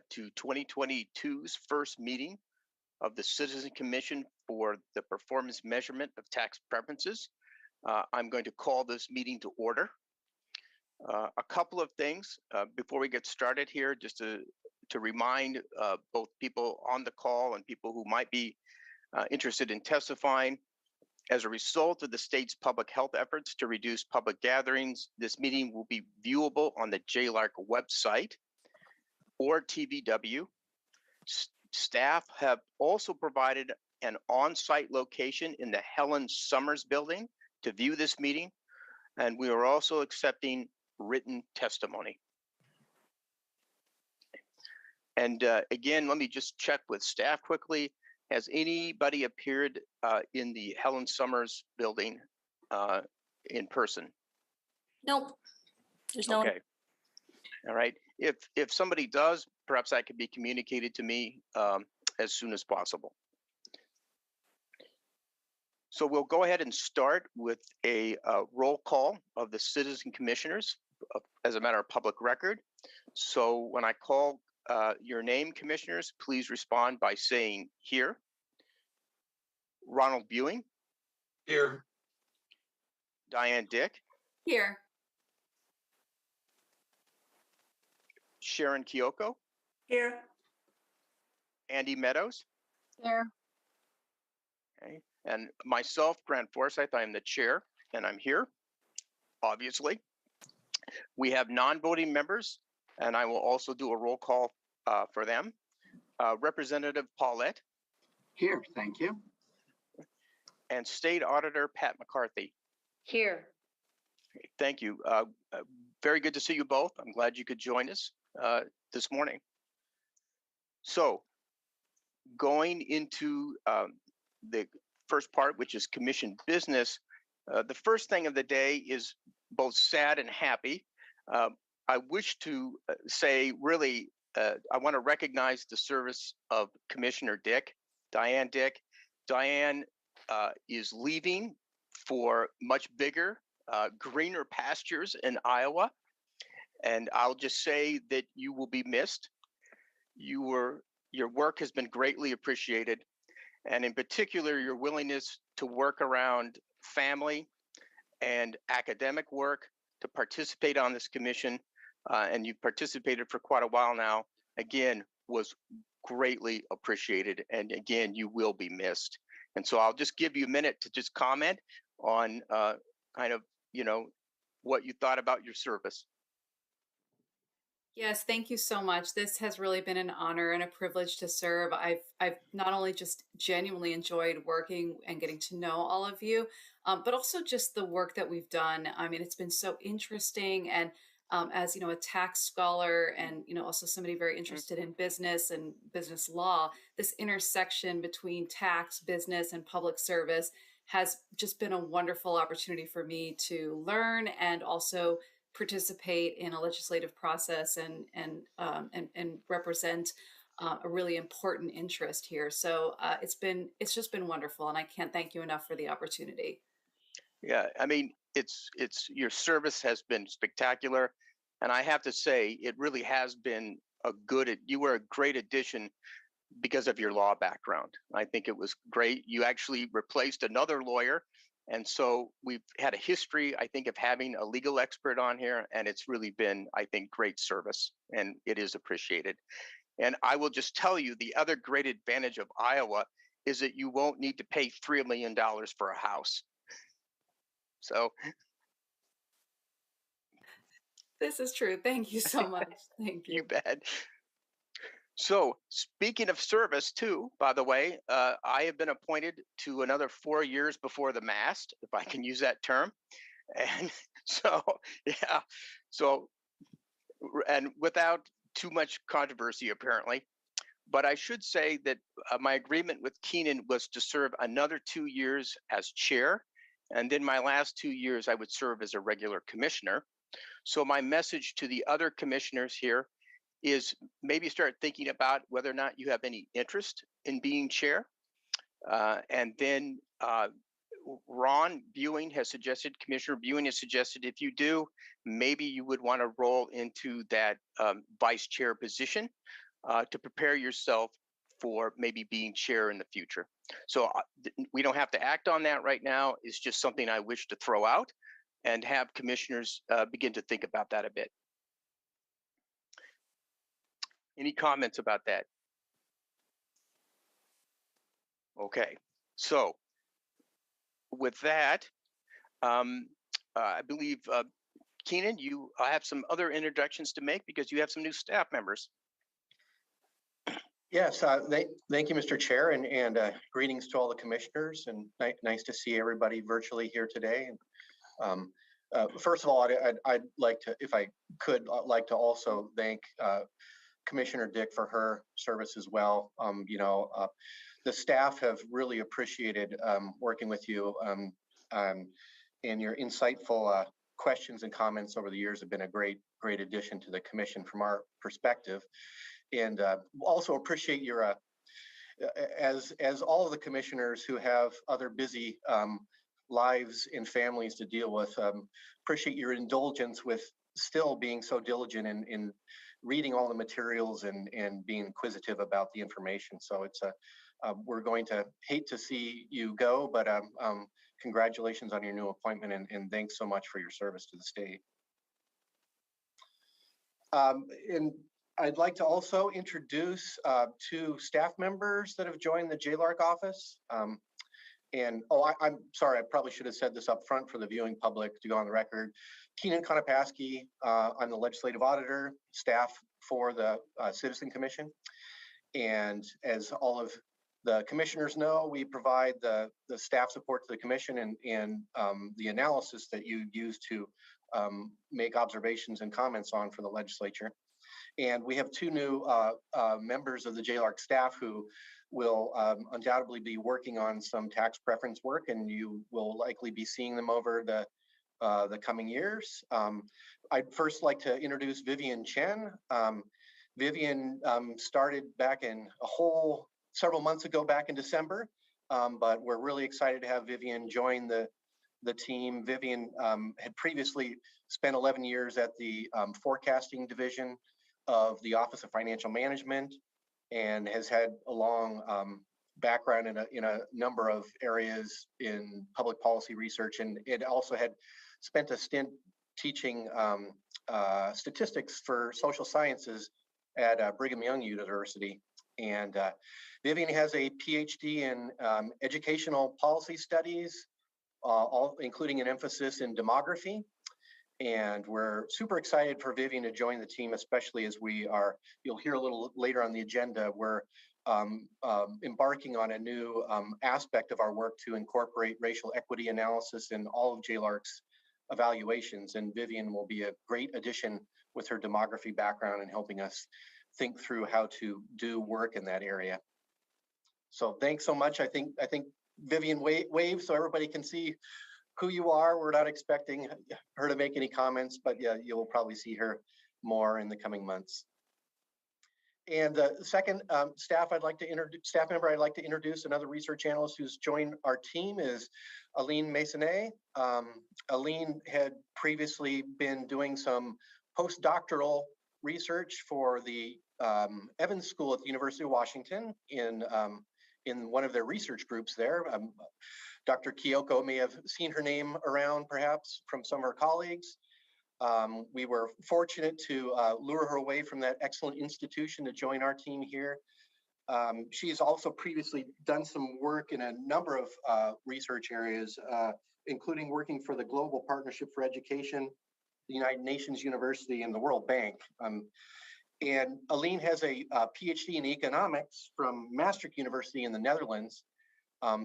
to 2022's first meeting of the Citizen Commission for the Performance Measurement of Tax Preferences. I'm going to call this meeting to order. A couple of things before we get started here, just to remind both people on the call and people who might be interested in testifying. As a result of the state's public health efforts to reduce public gatherings, this meeting will be viewable on the JLARC website or TVW. Staff have also provided an on-site location in the Helen Summers building to view this meeting, and we are also accepting written testimony. And again, let me just check with staff quickly. Has anybody appeared in the Helen Summers building in person? Nope. There's no Okay. All right. If somebody does, perhaps that could be communicated to me as soon as possible. So we'll go ahead and start with a roll call of the citizen commissioners as a matter of public record. So when I call your name, commissioners, please respond by saying here. Ronald Buing. Here. Diane Dick. Here. Sharon Kyoko. Here. Andy Meadows. Here. Okay. And myself, Grant Forsyth, I am the chair, and I'm here, obviously. We have non-voting members, and I will also do a roll call for them. Representative Paulette. Here, thank you. And State Auditor Pat McCarthy. Here. Thank you. Very good to see you both. I'm glad you could join us this morning. So, going into the first part, which is commission business, the first thing of the day is both sad and happy. I wish to say, really, I want to recognize the service of Commissioner Dick, Diane Dick. Diane is leaving for much bigger, greener pastures in Iowa. And I'll just say that you will be missed. Your work has been greatly appreciated. And in particular, your willingness to work around family and academic work, to participate on this commission, and you've participated for quite a while now, again, was greatly appreciated. And again, you will be missed. And so I'll just give you a minute to just comment on kind of, what you thought about your service. Yes, thank you so much. This has really been an honor and a privilege to serve. I've not only just genuinely enjoyed working and getting to know all of you, but also just the work that we've done. I mean, it's been so interesting. And as a tax scholar and also somebody very interested in business and business law, this intersection between tax, business, and public service has just been a wonderful opportunity for me to learn and also participate in a legislative process and represent a really important interest here. So it's just been wonderful, and I can't thank you enough for the opportunity. Yeah, I mean, it's your service has been spectacular, and I have to say it really has been you were a great addition because of your law background. I think it was great. You actually replaced another lawyer. And so we've had a history, I think, of having a legal expert on here, and it's really been, I think, great service, and it is appreciated. And I will just tell you, the other great advantage of Iowa is that you won't need to pay $3 million for a house. So. This is true. Thank you so much. Thank you. You bet. So speaking of service too, by the way, I have been appointed to another 4 years before the mast, if I can use that term. And so, yeah, so, and without too much controversy, apparently. But I should say that my agreement with Keenan was to serve another 2 years as chair. And then my last 2 years, I would serve as a regular commissioner. So my message to the other commissioners here is maybe start thinking about whether or not you have any interest in being chair. And then Ron Buing has suggested, Commissioner Buing has suggested, if you do, maybe you would want to roll into that vice chair position to prepare yourself for maybe being chair in the future. So we don't have to act on that right now. It's just something I wish to throw out and have commissioners begin to think about that a bit. Any comments about that? Okay, so with that, I believe, Keenan, you have some other introductions to make because you have some new staff members. Yes, thank you, Mr. Chair, and greetings to all the commissioners, and nice to see everybody virtually here today. First of all, I'd like to, if I could, like to also thank Commissioner Dick for her service as well. The staff have really appreciated working with you, and your insightful questions and comments over the years have been a great addition to the commission from our perspective. And also appreciate your, as all of the commissioners who have other busy lives and families to deal with, appreciate your indulgence with still being so diligent in reading all the materials and being inquisitive about the information. So it's we're going to hate to see you go, but congratulations on your new appointment, and thanks so much for your service to the state. And I'd like to also introduce two staff members that have joined the JLARC office. I'm sorry, I probably should have said this up front for the viewing public to go on the record. Keenan Konopasky, I'm the legislative auditor, staff for the Citizen Commission. And as all of the commissioners know, we provide the staff support to the commission and the analysis that you use to make observations and comments on for the legislature. And we have two new members of the JLARC staff who will undoubtedly be working on some tax preference work, and you will likely be seeing them over the coming years. I'd first like to introduce Vivian Chen. Vivian started back in several months ago, back in December, but we're really excited to have Vivian join the team. Vivian had previously spent 11 years at the forecasting division of the Office of Financial Management, and has had a long background in a number of areas in public policy research, and it also had spent a stint teaching statistics for social sciences at Brigham Young University. And Vivian has a PhD in educational policy studies, including an emphasis in demography. And we're super excited for Vivian to join the team, especially as you'll hear a little later on the agenda, we're embarking on a new aspect of our work to incorporate racial equity analysis in all of JLARC's evaluations. And Vivian will be a great addition with her demography background and helping us think through how to do work in that area. So thanks so much. I think Vivian wave so everybody can see who you are. We're not expecting her to make any comments, but yeah, you'll probably see her more in the coming months. And the second staff member I'd like to introduce, another research analyst who's joined our team, is Aline Masonnet. Aline had previously been doing some postdoctoral research for the Evans School at the University of Washington in one of their research groups there. Dr. Kyoko may have seen her name around perhaps from some of her colleagues. We were fortunate to lure her away from that excellent institution to join our team here. She has also previously done some work in a number of research areas, including working for the Global Partnership for Education, the United Nations University, and the World Bank. And Aline has a PhD in economics from Maastricht University in the Netherlands.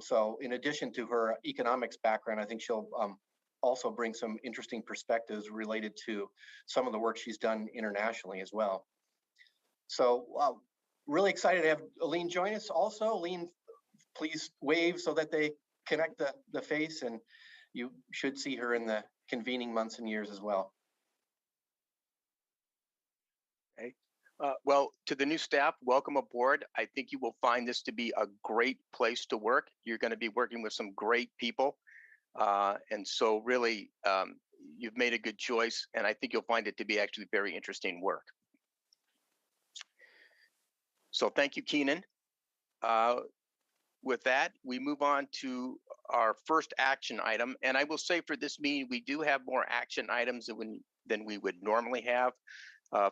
So in addition to her economics background, I think she'll also bring some interesting perspectives related to some of the work she's done internationally as well. So really excited to have Aline join us also. Aline, please wave so that they connect the face, and you should see her in the convening months and years as well. Okay. Well, to the new staff, welcome aboard. I think you will find this to be a great place to work. You're going to be working with some great people, And so really, you've made a good choice, and I think you'll find it to be actually very interesting work. So thank you, Keenan. With that, we move on to our first action item. And I will say for this meeting, we do have more action items than we would normally have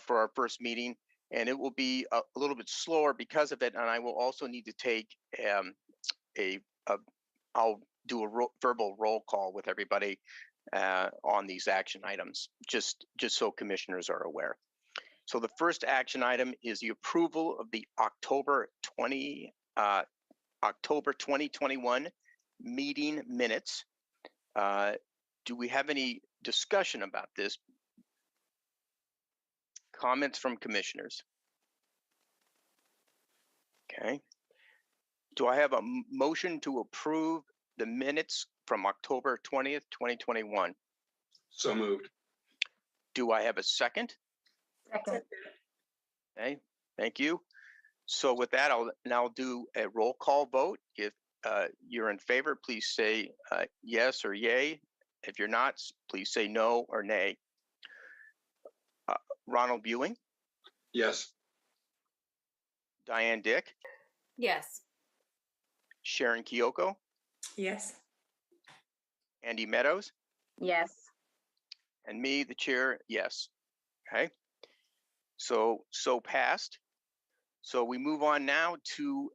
for our first meeting. And it will be a little bit slower because of it. And I will also need to take I'll do a verbal roll call with everybody on these action items, just so commissioners are aware. So the first action item is the approval of the October 2021 meeting minutes. Do we have any discussion about this? Comments from commissioners? Okay. Do I have a motion to approve the minutes from October 20th, 2021? So moved. Do I have a second? Second. Okay, thank you. So with that, I'll now do a roll call vote. If you're in favor, please say yes or yay. If you're not, please say no or nay. Ronald Buing, Yes. Diane Dick, Yes. Sharon Kyoko, Yes. Andy Meadows, Yes. and me, the chair, yes. Okay. So passed. So we move on now to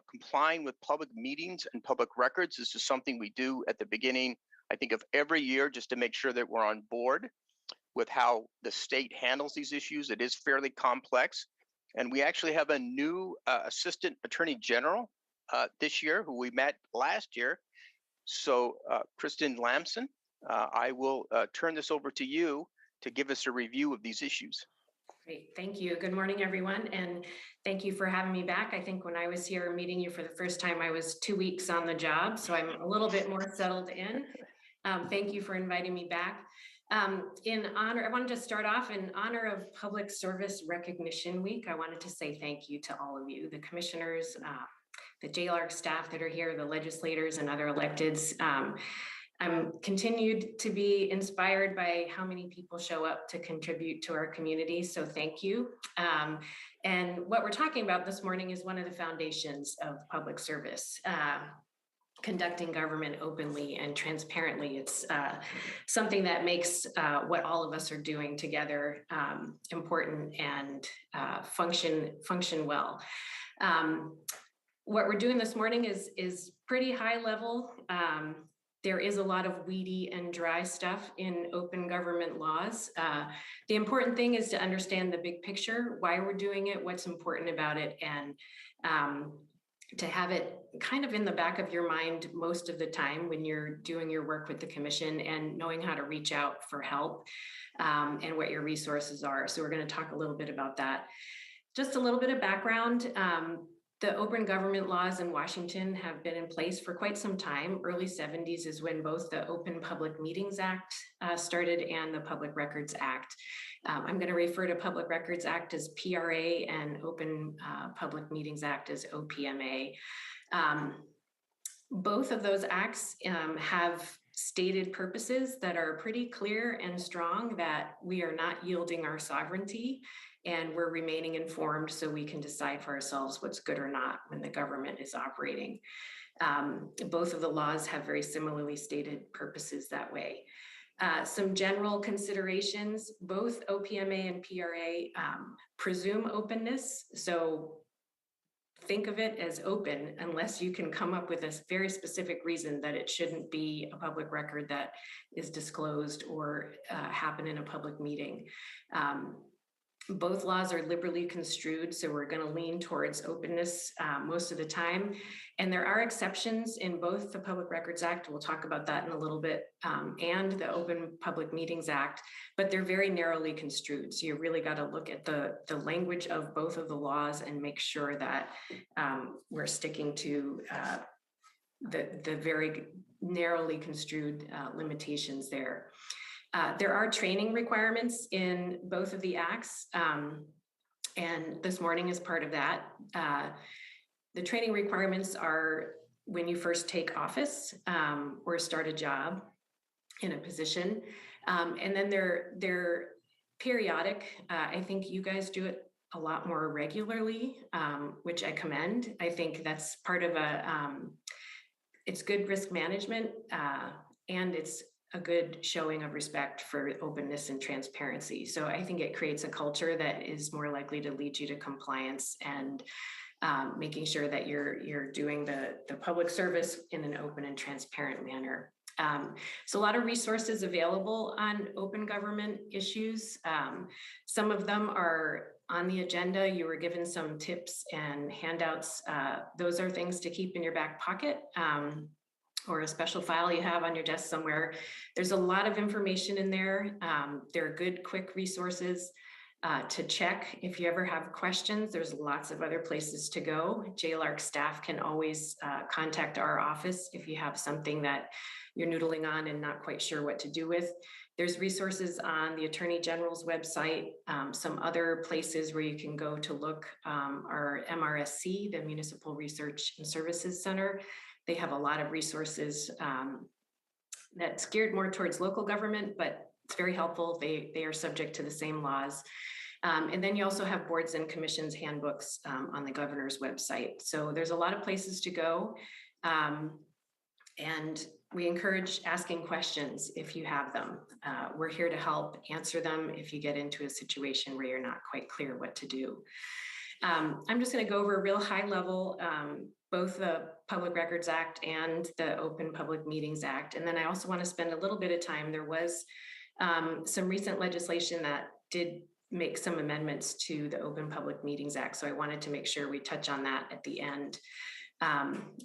complying with public meetings and public records. This is something we do at the beginning, I think, of every year, just to make sure that we're on board with how the state handles these issues. It is fairly complex. And we actually have a new Assistant Attorney General this year, who we met last year. So Kristen Lamson, I will turn this over to you to give us a review of these issues. Great, thank you. Good morning, everyone, and thank you for having me back. I think when I was here meeting you for the first time, I was 2 weeks on the job, so I'm a little bit more settled in. Thank you for inviting me back. In honor, I wanted to start off in honor of Public Service Recognition Week. I wanted to say thank you to all of you, the commissioners, the JLARC staff that are here, the legislators and other electeds. I'm continued to be inspired by how many people show up to contribute to our community, so thank you. And what we're talking about this morning is one of the foundations of public service. Conducting government openly and transparently. It's something that makes what all of us are doing together important and function well. What we're doing this morning is pretty high level. There is a lot of weedy and dry stuff in open government laws. The important thing is to understand the big picture, why we're doing it, what's important about it, and to have it kind of in the back of your mind most of the time when you're doing your work with the commission, and knowing how to reach out for help and what your resources are. So we're going to talk a little bit about that. Just a little bit of background. The open government laws in Washington have been in place for quite some time. Early 70s is when both the Open Public Meetings Act started and the Public Records Act. I'm going to refer to Public Records Act as PRA and Open Public Meetings Act as OPMA. Both of those acts have stated purposes that are pretty clear and strong, that we are not yielding our sovereignty and we're remaining informed so we can decide for ourselves what's good or not when the government is operating. Both of the laws have very similarly stated purposes that way. Some general considerations, both OPMA and PRA presume openness. So think of it as open unless you can come up with a very specific reason that it shouldn't be a public record that is disclosed or happen in a public meeting. Both laws are liberally construed, so we're going to lean towards openness most of the time. And there are exceptions in both the Public Records Act, we'll talk about that in a little bit, and the Open Public Meetings Act, but they're very narrowly construed. So you really got to look at the language of both of the laws and make sure that we're sticking to the very narrowly construed limitations there. There are training requirements in both of the acts, and this morning is part of that. The training requirements are when you first take office or start a job in a position. And then they're periodic. I think you guys do it a lot more regularly, which I commend. I think that's part of it's good risk management, and it's a good showing of respect for openness and transparency. So I think it creates a culture that is more likely to lead you to compliance and making sure that you're doing the public service in an open and transparent manner. So a lot of resources available on open government issues. Some of them are on the agenda. You were given some tips and handouts. Those are things to keep in your back pocket, or a special file you have on your desk somewhere. There's a lot of information in there. There are good, quick resources to check. If you ever have questions, there's lots of other places to go. JLARC staff can always contact our office if you have something that you're noodling on and not quite sure what to do with. There's resources on the Attorney General's website, some other places where you can go to look are MRSC, the Municipal Research and Services Center. They have a lot of resources that's geared more towards local government, but it's very helpful. They are subject to the same laws. And then you also have boards and commissions handbooks on the governor's website. So there's a lot of places to go. And we encourage asking questions if you have them. We're here to help answer them if you get into a situation where you're not quite clear what to do. I'm just going to go over a real high level, both the Public Records Act and the Open Public Meetings Act. And then I also want to spend a little bit of time. There was some recent legislation that did make some amendments to the Open Public Meetings Act. So I wanted to make sure we touch on that at the end.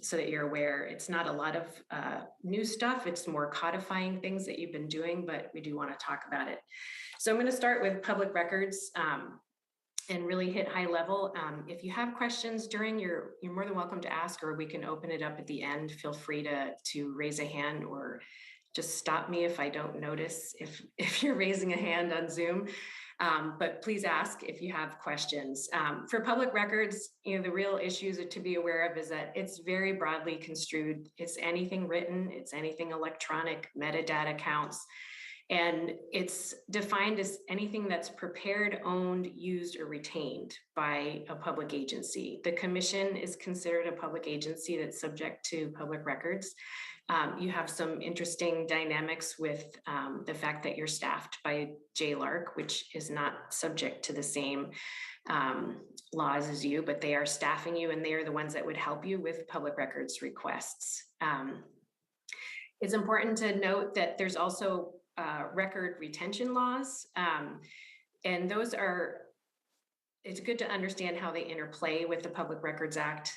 So that you're aware. It's not a lot of new stuff. It's more codifying things that you've been doing, but we do want to talk about it. So I'm going to start with public records and really hit high level. If you have questions during you're more than welcome to ask, or we can open it up at the end. Feel free to raise a hand or just stop me if I don't notice if you're raising a hand on Zoom. But please ask if you have questions. For public records, the real issues to be aware of is that it's very broadly construed. It's anything written, it's anything electronic, metadata counts, and it's defined as anything that's prepared, owned, used, or retained by a public agency. The commission is considered a public agency that's subject to public records. You have some interesting dynamics with the fact that you're staffed by JLARC, which is not subject to the same laws as you, but they are staffing you and they are the ones that would help you with public records requests. It's important to note that there's also record retention laws, and those are, it's good to understand how they interplay with the Public Records Act.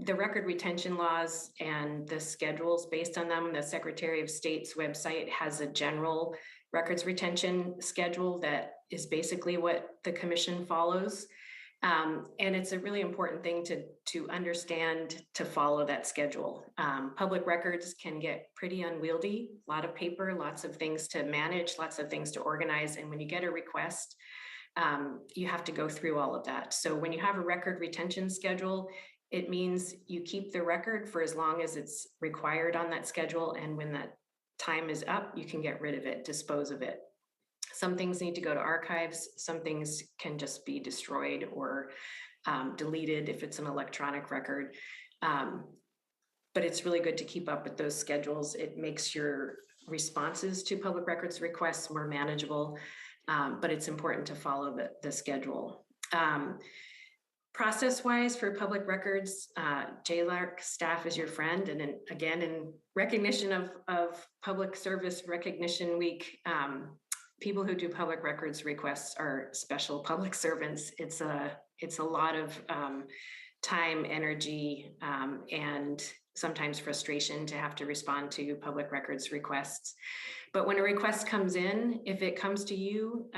The record retention laws and the schedules based on them, the Secretary of State's website has a general records retention schedule that is basically what the commission follows. And it's a really important thing to understand, to follow that schedule. Public records can get pretty unwieldy, a lot of paper, lots of things to manage, lots of things to organize. And when you get a request, you have to go through all of that. So when you have a record retention schedule, it means you keep the record for as long as it's required on that schedule. And when that time is up, you can get rid of it, dispose of it. Some things need to go to archives. Some things can just be destroyed or deleted if it's an electronic record. But it's really good to keep up with those schedules. It makes your responses to public records requests more manageable, but it's important to follow the schedule. Process-wise for public records, JLARC staff is your friend. And again, in recognition of Public Service Recognition Week, people who do public records requests are special public servants. It's a lot of time, energy, and sometimes frustration to have to respond to public records requests. But when a request comes in, if it comes to you,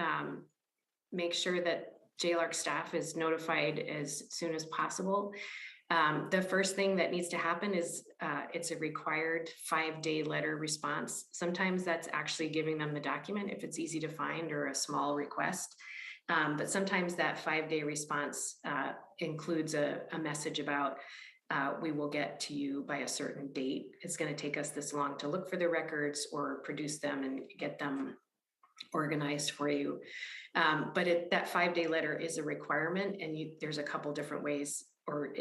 make sure that JLARC staff is notified as soon as possible. The first thing that needs to happen is it's a required 5-day letter response. Sometimes that's actually giving them the document if it's easy to find or a small request. But sometimes that 5-day response includes a message about we will get to you by a certain date. It's going to take us this long to look for the records or produce them and get them organized for you. But that 5-day letter is a requirement, and there's a couple different ways or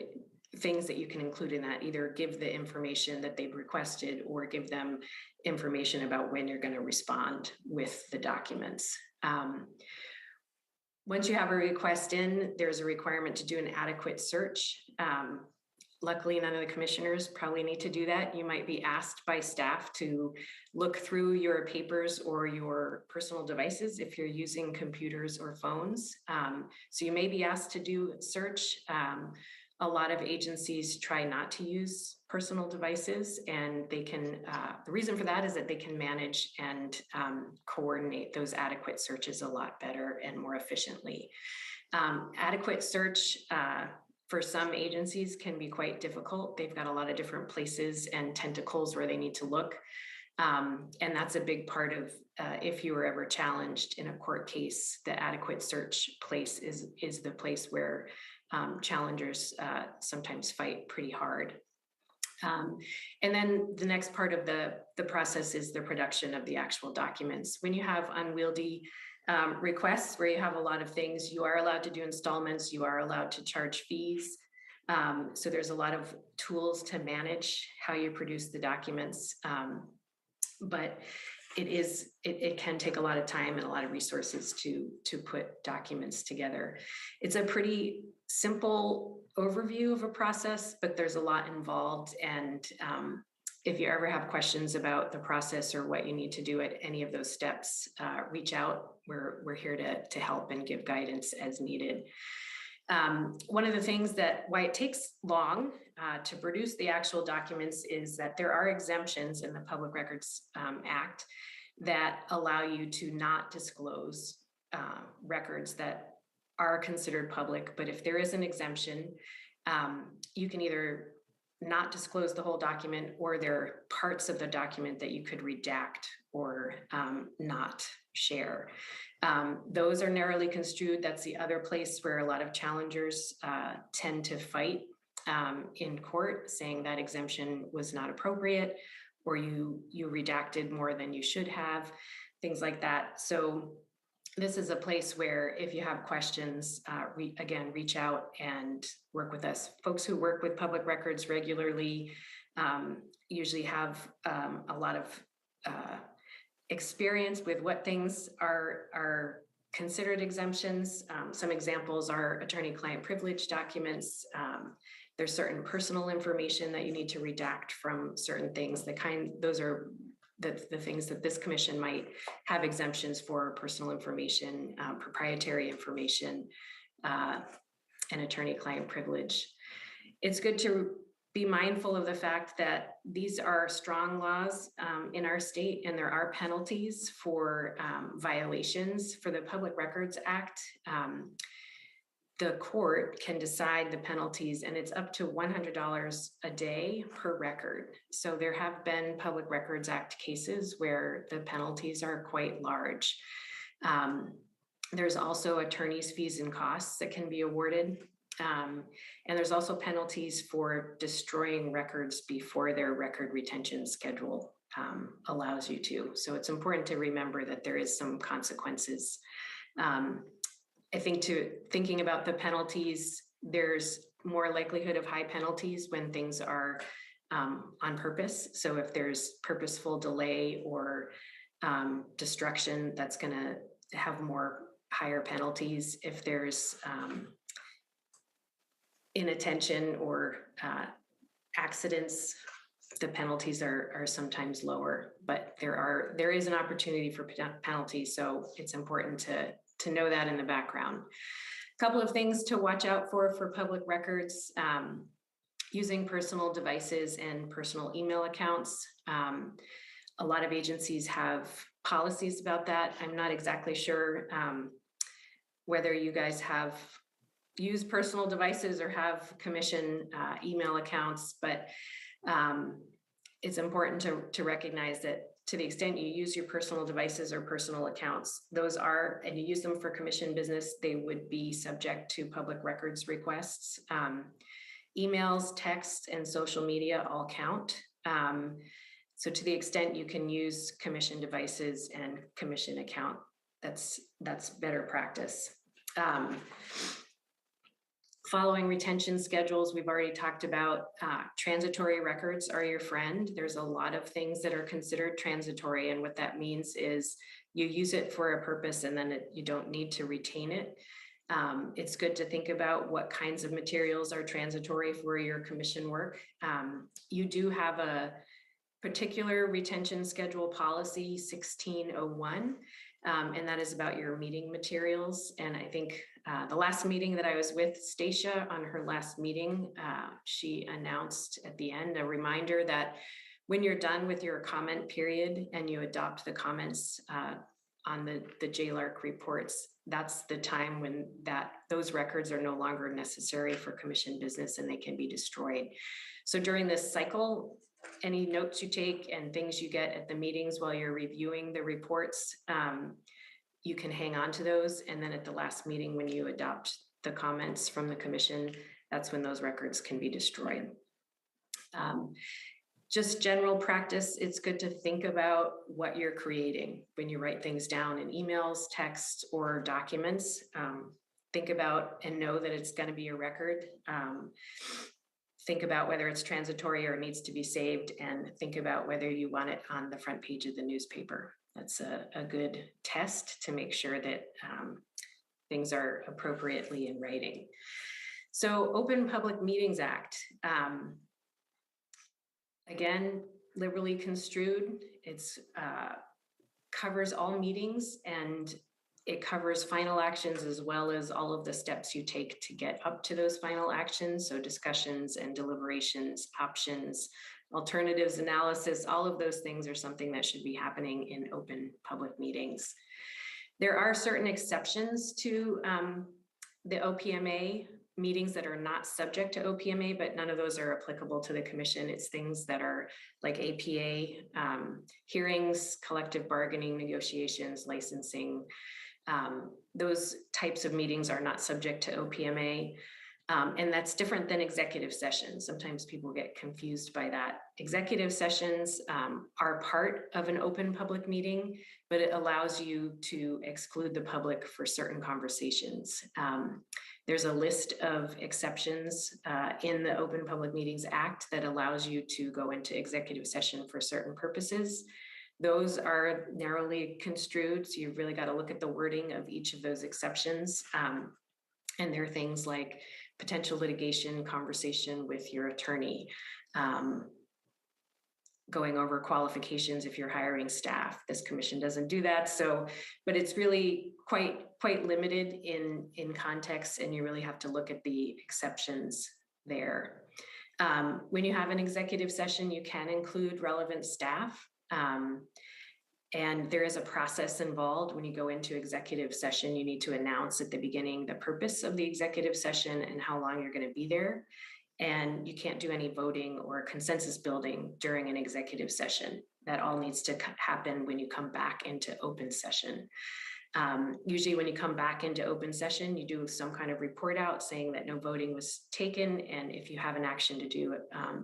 things that you can include in that. Either give the information that they've requested or give them information about when you're going to respond with the documents. Once you have a request in, there's a requirement to do an adequate search. Luckily, none of the commissioners probably need to do that. You might be asked by staff to look through your papers or your personal devices if you're using computers or phones. So you may be asked to do search. A lot of agencies try not to use personal devices, and they can, the reason for that is that they can manage and coordinate those adequate searches a lot better and more efficiently. Adequate search for some agencies can be quite difficult. They've got a lot of different places and tentacles where they need to look. And that's a big part of if you were ever challenged in a court case, the adequate search place is the place where challengers sometimes fight pretty hard. And then the next part of the process is the production of the actual documents. When you have unwieldy requests where you have a lot of things, you are allowed to do installments, you are allowed to charge fees. So there's a lot of tools to manage how you produce the documents. But it can take a lot of time and a lot of resources to put documents together. It's a pretty simple overview of a process, but there's a lot involved. And if you ever have questions about the process or what you need to do at any of those steps, reach out. We're here to help and give guidance as needed. One of the things why it takes long to produce the actual documents is that there are exemptions in the Public Records Act that allow you to not disclose records that are considered public. But if there is an exemption, you can either not disclose the whole document, or there are parts of the document that you could redact or not share. Those are narrowly construed. That's the other place where a lot of challengers tend to fight in court, saying that exemption was not appropriate, or you redacted more than you should have, things like that. So this is a place where if you have questions, again, reach out and work with us. Folks who work with public records regularly usually have a lot of experience with what things are considered exemptions. Some examples are attorney-client privilege documents. There's certain personal information that you need to redact from certain things. Those are the things that this commission might have exemptions for: personal information, proprietary information, and attorney-client privilege. It's good to be mindful of the fact that these are strong laws in our state, and there are penalties for violations. For the Public Records Act, the court can decide the penalties, and it's up to $100 a day per record. So there have been Public Records Act cases where the penalties are quite large. There's also attorney's fees and costs that can be awarded. And there's also penalties for destroying records before their record retention schedule allows you to. So it's important to remember that there is some consequences. I think thinking about the penalties, there's more likelihood of high penalties when things are on purpose. So if there's purposeful delay or destruction, that's going to have higher penalties. If there's inattention or accidents, the penalties are sometimes lower, but there is an opportunity for penalties. So it's important to know that in the background. A couple of things to watch out for public records: using personal devices and personal email accounts. A lot of agencies have policies about that. I'm not exactly sure whether you guys have used personal devices or have commission email accounts, but it's important to recognize that to the extent you use your personal devices or personal accounts, and you use them for commission business, they would be subject to public records requests. Emails, text, and social media all count. So to the extent you can use commission devices and commission account, that's better practice. Following retention schedules, we've already talked about. Transitory records are your friend. There's a lot of things that are considered transitory, and what that means is you use it for a purpose and then you don't need to retain it. It's good to think about what kinds of materials are transitory for your commission work. You do have a particular retention schedule policy 1601, and that is about your meeting materials. And I think the last meeting that I was with Stacia on her last meeting, she announced at the end a reminder that when you're done with your comment period and you adopt the comments on the JLARC reports, that's the time when those records are no longer necessary for commission business and they can be destroyed. So during this cycle, any notes you take and things you get at the meetings while you're reviewing the reports, you can hang on to those. And then at the last meeting, when you adopt the comments from the commission, that's when those records can be destroyed. Just general practice, it's good to think about what you're creating when you write things down in emails, texts, or documents. Think about and know that it's going to be a record. Think about whether it's transitory or needs to be saved, and think about whether you want it on the front page of the newspaper. That's a good test to make sure that things are appropriately in writing. So Open Public Meetings Act. Again, liberally construed, it's covers all meetings, and it covers final actions as well as all of the steps you take to get up to those final actions. So discussions and deliberations, options, alternatives analysis, all of those things are something that should be happening in open public meetings. There are certain exceptions to the OPMA meetings that are not subject to OPMA, but none of those are applicable to the commission. It's things that are like APA, hearings, collective bargaining, negotiations, licensing. Those types of meetings are not subject to OPMA. And that's different than executive sessions. Sometimes people get confused by that. Executive sessions are part of an open public meeting, but it allows you to exclude the public for certain conversations. There's a list of exceptions in the Open Public Meetings Act that allows you to go into executive session for certain purposes. Those are narrowly construed, so you've really got to look at the wording of each of those exceptions. And there are things like potential litigation, conversation with your attorney, going over qualifications if you're hiring staff. This commission doesn't do that. So, but it's really quite limited in context, and you really have to look at the exceptions there. When you have an executive session, you can include relevant staff. And there is a process involved. When you go into executive session, you need to announce at the beginning the purpose of the executive session and how long you're going to be there. And you can't do any voting or consensus building during an executive session. That all needs to happen when you come back into open session. Usually when you come back into open session, you do some kind of report out saying that no voting was taken. And if you have an action to do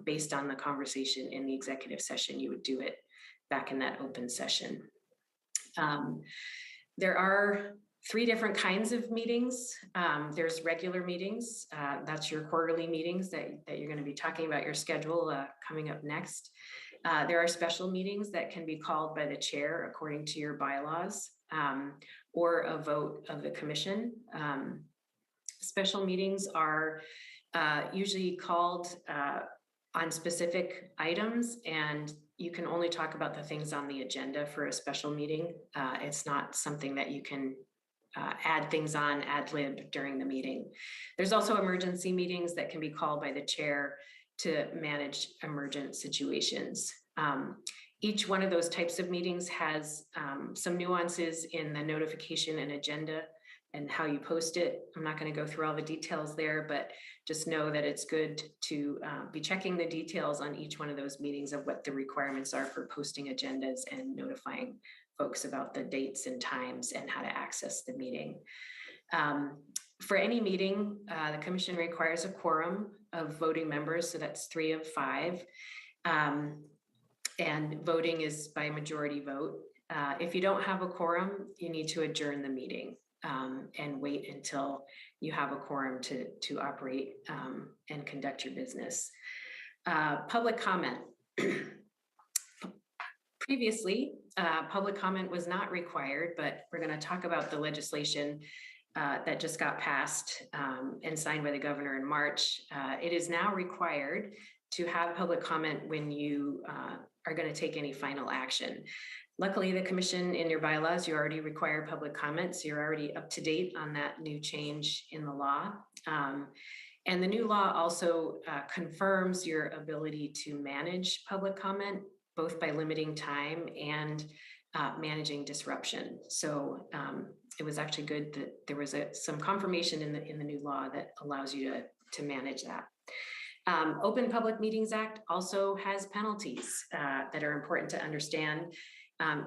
based on the conversation in the executive session, you would do it back in that open session. There are 3 different kinds of meetings. There's regular meetings. That's your quarterly meetings that you're going to be talking about your schedule coming up next. There are special meetings that can be called by the chair according to your bylaws, or a vote of the commission. Special meetings are usually called on specific items, and you can only talk about the things on the agenda for a special meeting. It's not something that you can add things on ad lib during the meeting. There's also emergency meetings that can be called by the chair to manage emergent situations. Each one of those types of meetings has some nuances in the notification and agenda and how you post it. I'm not going to go through all the details there, but just know that it's good to be checking the details on each one of those meetings of what the requirements are for posting agendas and notifying folks about the dates and times and how to access the meeting. For any meeting, the commission requires a quorum of voting members, so that's 3 of 5. And voting is by majority vote. If you don't have a quorum, you need to adjourn the meeting and wait until you have a quorum to operate and conduct your business. Public comment. Previously, public comment was not required, but we're going to talk about the legislation that just got passed and signed by the governor in March. It is now required to have public comment when you are going to take any final action. Luckily, the commission in your bylaws, you already require public comment, so you're already up to date on that new change in the law. And the new law also confirms your ability to manage public comment, both by limiting time and managing disruption. So it was actually good that there was some confirmation in the new law that allows you to manage that. Open Public Meetings Act also has penalties that are important to understand.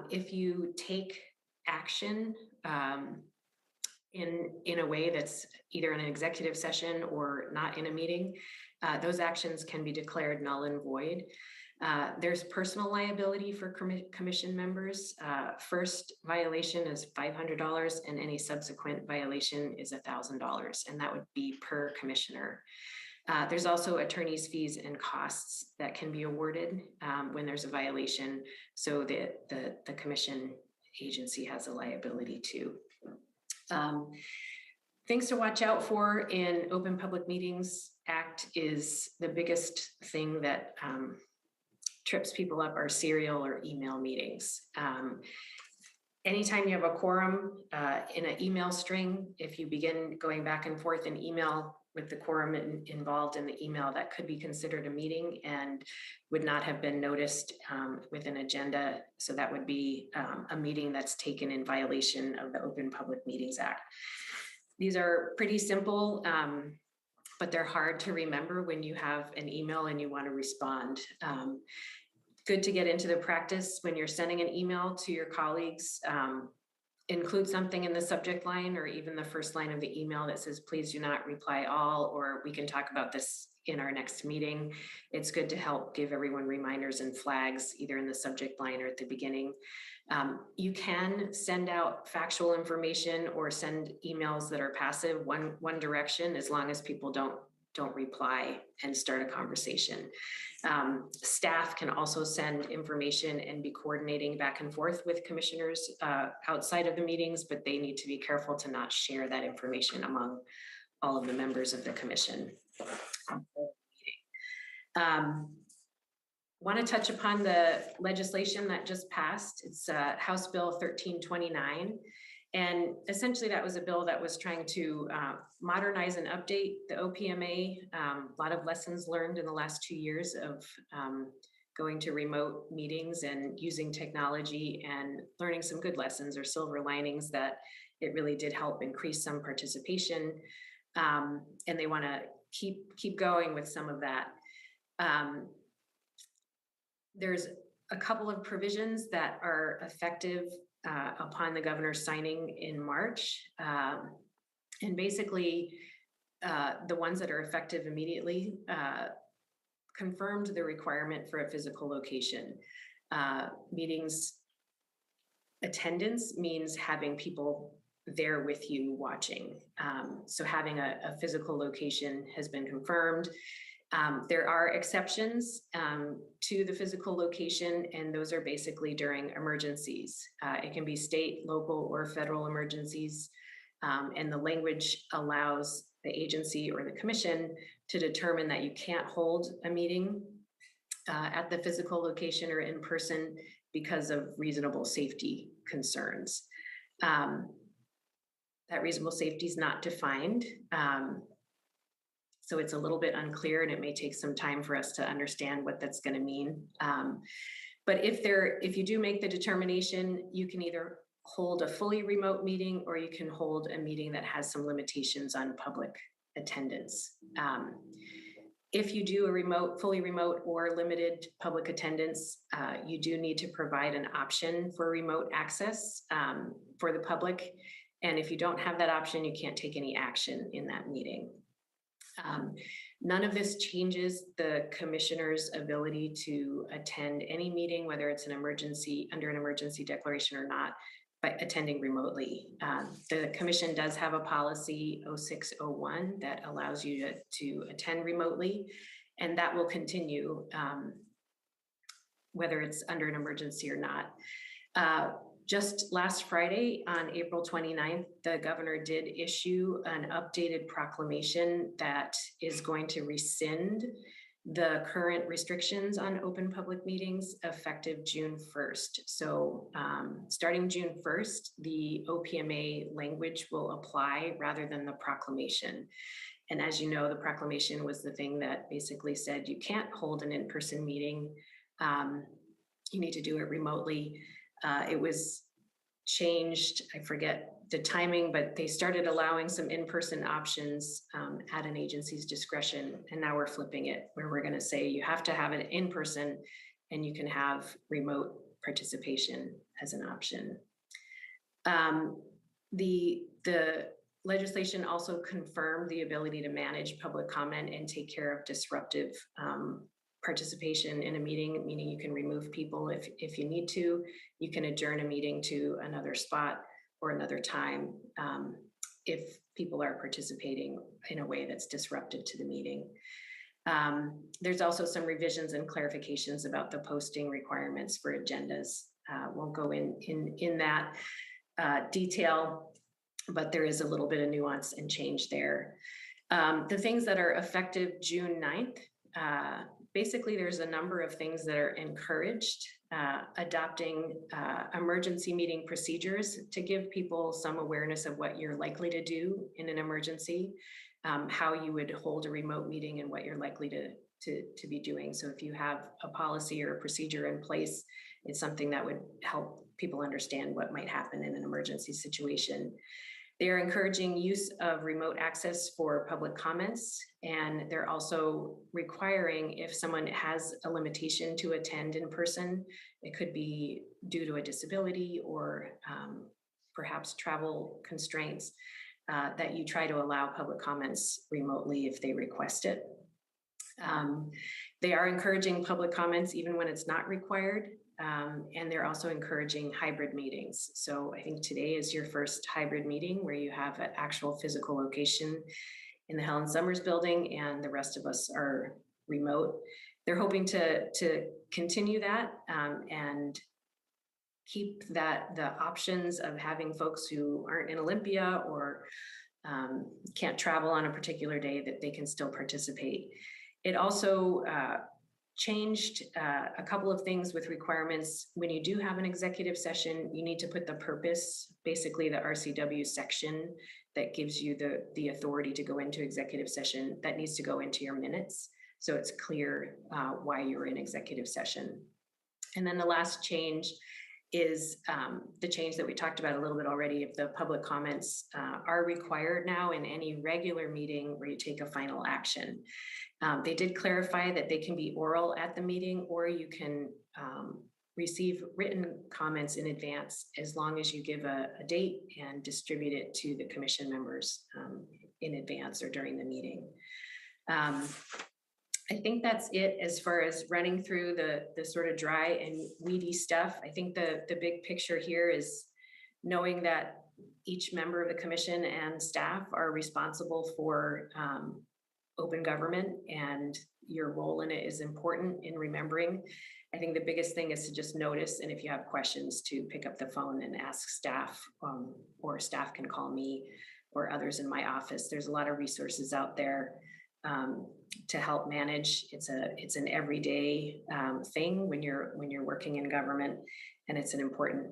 If you take action in a way that's either in an executive session or not in a meeting, those actions can be declared null and void. There's personal liability for commission members. First violation is $500 and any subsequent violation is $1,000, and that would be per commissioner. There's also attorney's fees and costs that can be awarded when there's a violation, so that the commission agency has a liability too. Things to watch out for in Open Public Meetings Act is the biggest thing that trips people up are serial or email meetings. Anytime you have a quorum in an email string, if you begin going back and forth in email with the quorum involved in the email, that could be considered a meeting and would not have been noticed with an agenda. So that would be a meeting that's taken in violation of the Open Public Meetings Act. These are pretty simple, but they're hard to remember when you have an email and you want to respond. Good to get into the practice when you're sending an email to your colleagues. Include something in the subject line or even the first line of the email that says, please do not reply all, or we can talk about this in our next meeting. It's good to help give everyone reminders and flags either in the subject line or at the beginning. You can send out factual information or send emails that are passive one direction, as long as people don't reply and start a conversation. Staff can also send information and be coordinating back and forth with commissioners outside of the meetings, but they need to be careful to not share that information among all of the members of the commission. Want to touch upon the legislation that just passed. It's House Bill 1329. And essentially that was a bill that was trying to modernize and update the OPMA. A lot of lessons learned in the last 2 years of going to remote meetings and using technology, and learning some good lessons or silver linings that it really did help increase some participation. And they want to keep going with some of that. There's a couple of provisions that are effective upon the governor signing in March. And basically, the ones that are effective immediately confirmed the requirement for a physical location. Meetings attendance means having people there with you watching. So having a physical location has been confirmed. There are exceptions to the physical location, and those are basically during emergencies. It can be state, local, or federal emergencies, and the language allows the agency or the commission to determine that you can't hold a meeting at the physical location or in person because of reasonable safety concerns. That reasonable safety is not defined. So it's a little bit unclear, and it may take some time for us to understand what that's going to mean. But if you do make the determination, you can either hold a fully remote meeting, or you can hold a meeting that has some limitations on public attendance. If you do a fully remote or limited public attendance, you do need to provide an option for remote access for the public. And if you don't have that option, you can't take any action in that meeting. None of this changes the commissioner's ability to attend any meeting, whether it's an emergency, under an emergency declaration or not, by attending remotely. The commission does have a policy 0601 that allows you to attend remotely, and that will continue whether it's under an emergency or not. Just last Friday, on April 29th, the governor did issue an updated proclamation that is going to rescind the current restrictions on open public meetings effective June 1st. So starting June 1st, the OPMA language will apply rather than the proclamation. And as you know, the proclamation was the thing that basically said you can't hold an in-person meeting. You need to do it remotely. It was changed, I forget the timing, but they started allowing some in-person options at an agency's discretion. And now we're flipping it, where we're going to say you have to have it in person and you can have remote participation as an option. The legislation also confirmed the ability to manage public comment and take care of disruptive participation in a meeting, meaning you can remove people if you need to. You can adjourn a meeting to another spot or another time if people are participating in a way that's disruptive to the meeting. There's also some revisions and clarifications about the posting requirements for agendas. Won't go in that detail, but there is a little bit of nuance and change there. The things that are effective June 9th, basically, there's a number of things that are encouraged. Adopting emergency meeting procedures to give people some awareness of what you're likely to do in an emergency, how you would hold a remote meeting and what you're likely to be doing. So if you have a policy or a procedure in place, it's something that would help people understand what might happen in an emergency situation. They're encouraging use of remote access for public comments, and they're also requiring, if someone has a limitation to attend in person, it could be due to a disability or perhaps travel constraints, that you try to allow public comments remotely if they request it. They are encouraging public comments even when it's not required. And they're also encouraging hybrid meetings. So I think today is your first hybrid meeting where you have an actual physical location in the Helen Summers building, and the rest of us are remote. They're hoping to continue that and keep the options of having folks who aren't in Olympia or can't travel on a particular day, that they can still participate. It also changed a couple of things with requirements. When you do have an executive session, you need to put the purpose, basically the RCW section that gives you the authority to go into executive session, that needs to go into your minutes. So it's clear why you're in executive session. And then the last change is the change that we talked about a little bit already, if the public comments are required now in any regular meeting where you take a final action. They did clarify that they can be oral at the meeting, or you can receive written comments in advance, as long as you give a date and distribute it to the commission members in advance or during the meeting. I think that's it as far as running through the sort of dry and weedy stuff. I think the big picture here is knowing that each member of the commission and staff are responsible for open government, and your role in it is important in remembering. I think the biggest thing is to just notice, and if you have questions, to pick up the phone and ask staff, or staff can call me or others in my office. There's a lot of resources out there to help manage. It's an everyday thing when you're working in government, and it's an important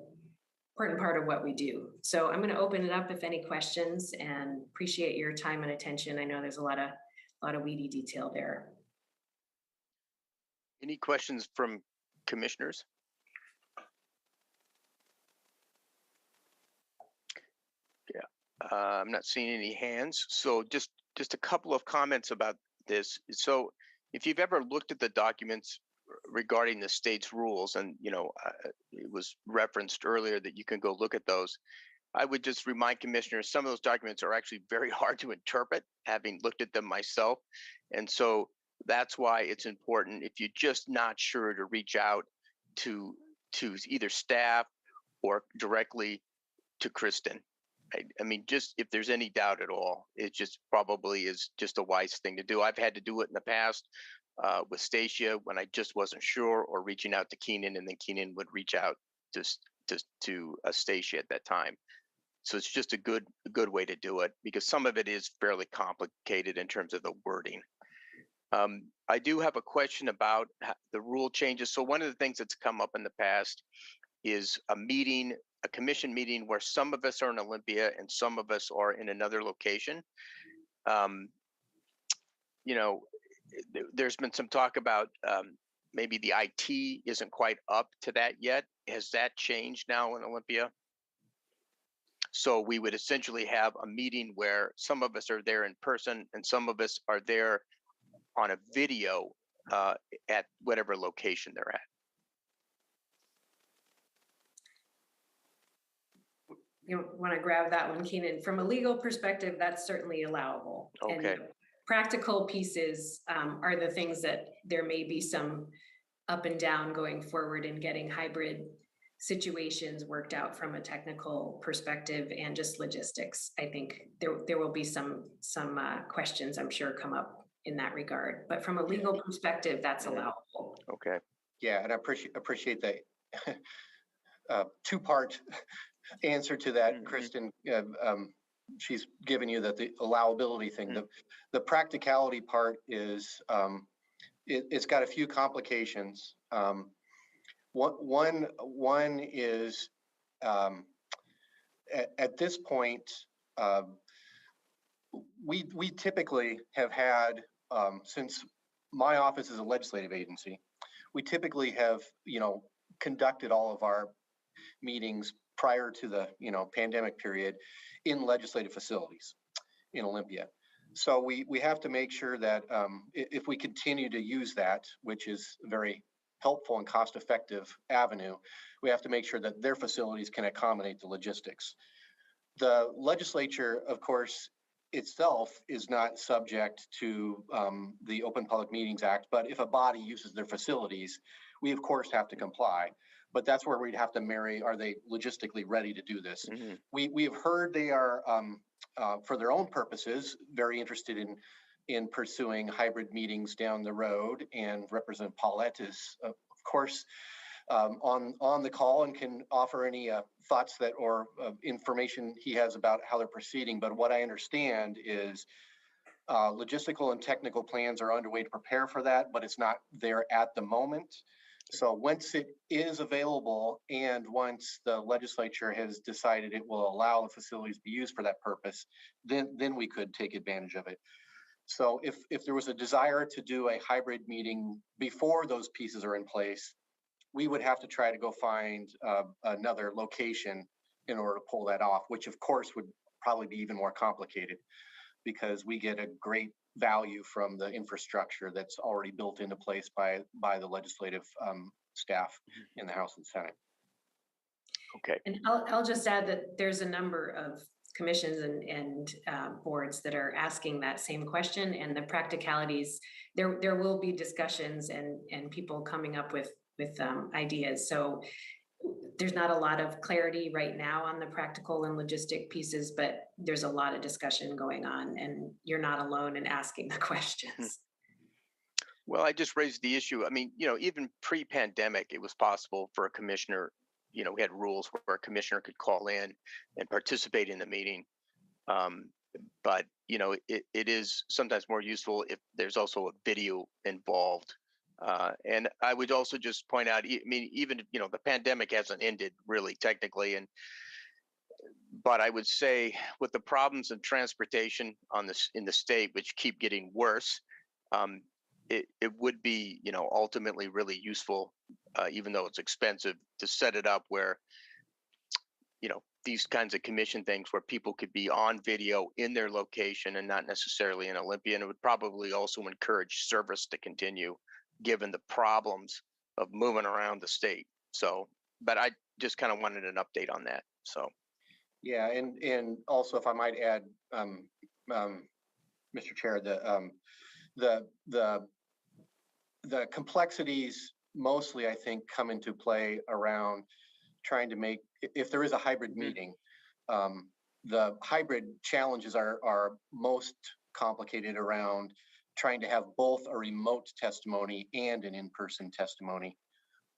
part of what we do. So I'm going to open it up if any questions, and appreciate your time and attention. I know there's a lot of weedy detail there. Any questions from commissioners? Yeah, I'm not seeing any hands. So just a couple of comments about this. So if you've ever looked at the documents regarding the state's rules, and it was referenced earlier that you can go look at those. I would just remind commissioners, some of those documents are actually very hard to interpret, having looked at them myself. And so that's why it's important, if you're just not sure, to reach out to either staff or directly to Kristen. I mean, just if there's any doubt at all, it just probably is just a wise thing to do. I've had to do it in the past with Stacia when I just wasn't sure, or reaching out to Keenan, and then Keenan would reach out to Stacia at that time. So it's just a good way to do it, because some of it is fairly complicated in terms of the wording. I do have a question about the rule changes. So one of the things that's come up in the past is a commission meeting where some of us are in Olympia and some of us are in another location. You know, there's been some talk about maybe the IT isn't quite up to that yet. Has that changed now in Olympia? So we would essentially have a meeting where some of us are there in person and some of us are there on a video at whatever location they're at. You want to grab that one, Keenan? From a legal perspective, that's certainly allowable. And Okay. practical pieces are the things that there may be some up and down going forward in getting hybrid situations worked out from a technical perspective and just logistics. I think there will be some questions, I'm sure, come up in that regard. But from a legal perspective, that's allowable. Okay. Yeah, and I appreciate that two-part answer to that, Kristen. She's given you the allowability thing. The practicality part is it's got a few complications. One is at this point, we typically have had, since my office is a legislative agency, we typically have, conducted all of our meetings prior to the, pandemic period in legislative facilities in Olympia. So we have to make sure that if we continue to use that, which is a very helpful and cost-effective avenue, we have to make sure that their facilities can accommodate the logistics. The legislature, of course, itself is not subject to the Open Public Meetings Act, but if a body uses their facilities, we of course have to comply. But that's where we'd have to marry, are they logistically ready to do this? Mm-hmm. We have heard they are, for their own purposes, very interested in pursuing hybrid meetings down the road, and Representative Paulette is, of course, on the call and can offer any thoughts that or information he has about how they're proceeding. But what I understand is logistical and technical plans are underway to prepare for that, but it's not there at the moment. So once it is available, and once the legislature has decided it will allow the facilities to be used for that purpose, then we could take advantage of it. So if there was a desire to do a hybrid meeting before those pieces are in place, we would have to try to go find another location in order to pull that off, which of course would probably be even more complicated, because we get a great value from the infrastructure that's already built into place by the legislative staff in the House and Senate. Okay. And I'll just add that there's a number of commissions and boards that are asking that same question, and the practicalities, there will be discussions and people coming up with ideas. So there's not a lot of clarity right now on the practical and logistic pieces, but there's a lot of discussion going on, and you're not alone in asking the questions. Well, I just raised the issue. I mean, even pre-pandemic, it was possible for a commissioner, we had rules where a commissioner could call in and participate in the meeting. But, it is sometimes more useful if there's also a video involved. And I would also just point out, I mean, even, the pandemic hasn't ended really technically. But I would say with the problems of transportation in the state, which keep getting worse, it would be, ultimately really useful, even though it's expensive, to set it up where, these kinds of commission things where people could be on video in their location and not necessarily in Olympia. And it would probably also encourage service to continue, given the problems of moving around the state. So, but I just kind of wanted an update on that. So. Yeah, and also if I might add, Mr. Chair, the complexities mostly, I think, come into play around trying to make, if there is a hybrid Mhm. meeting, the hybrid challenges are most complicated around trying to have both a remote testimony and an in-person testimony.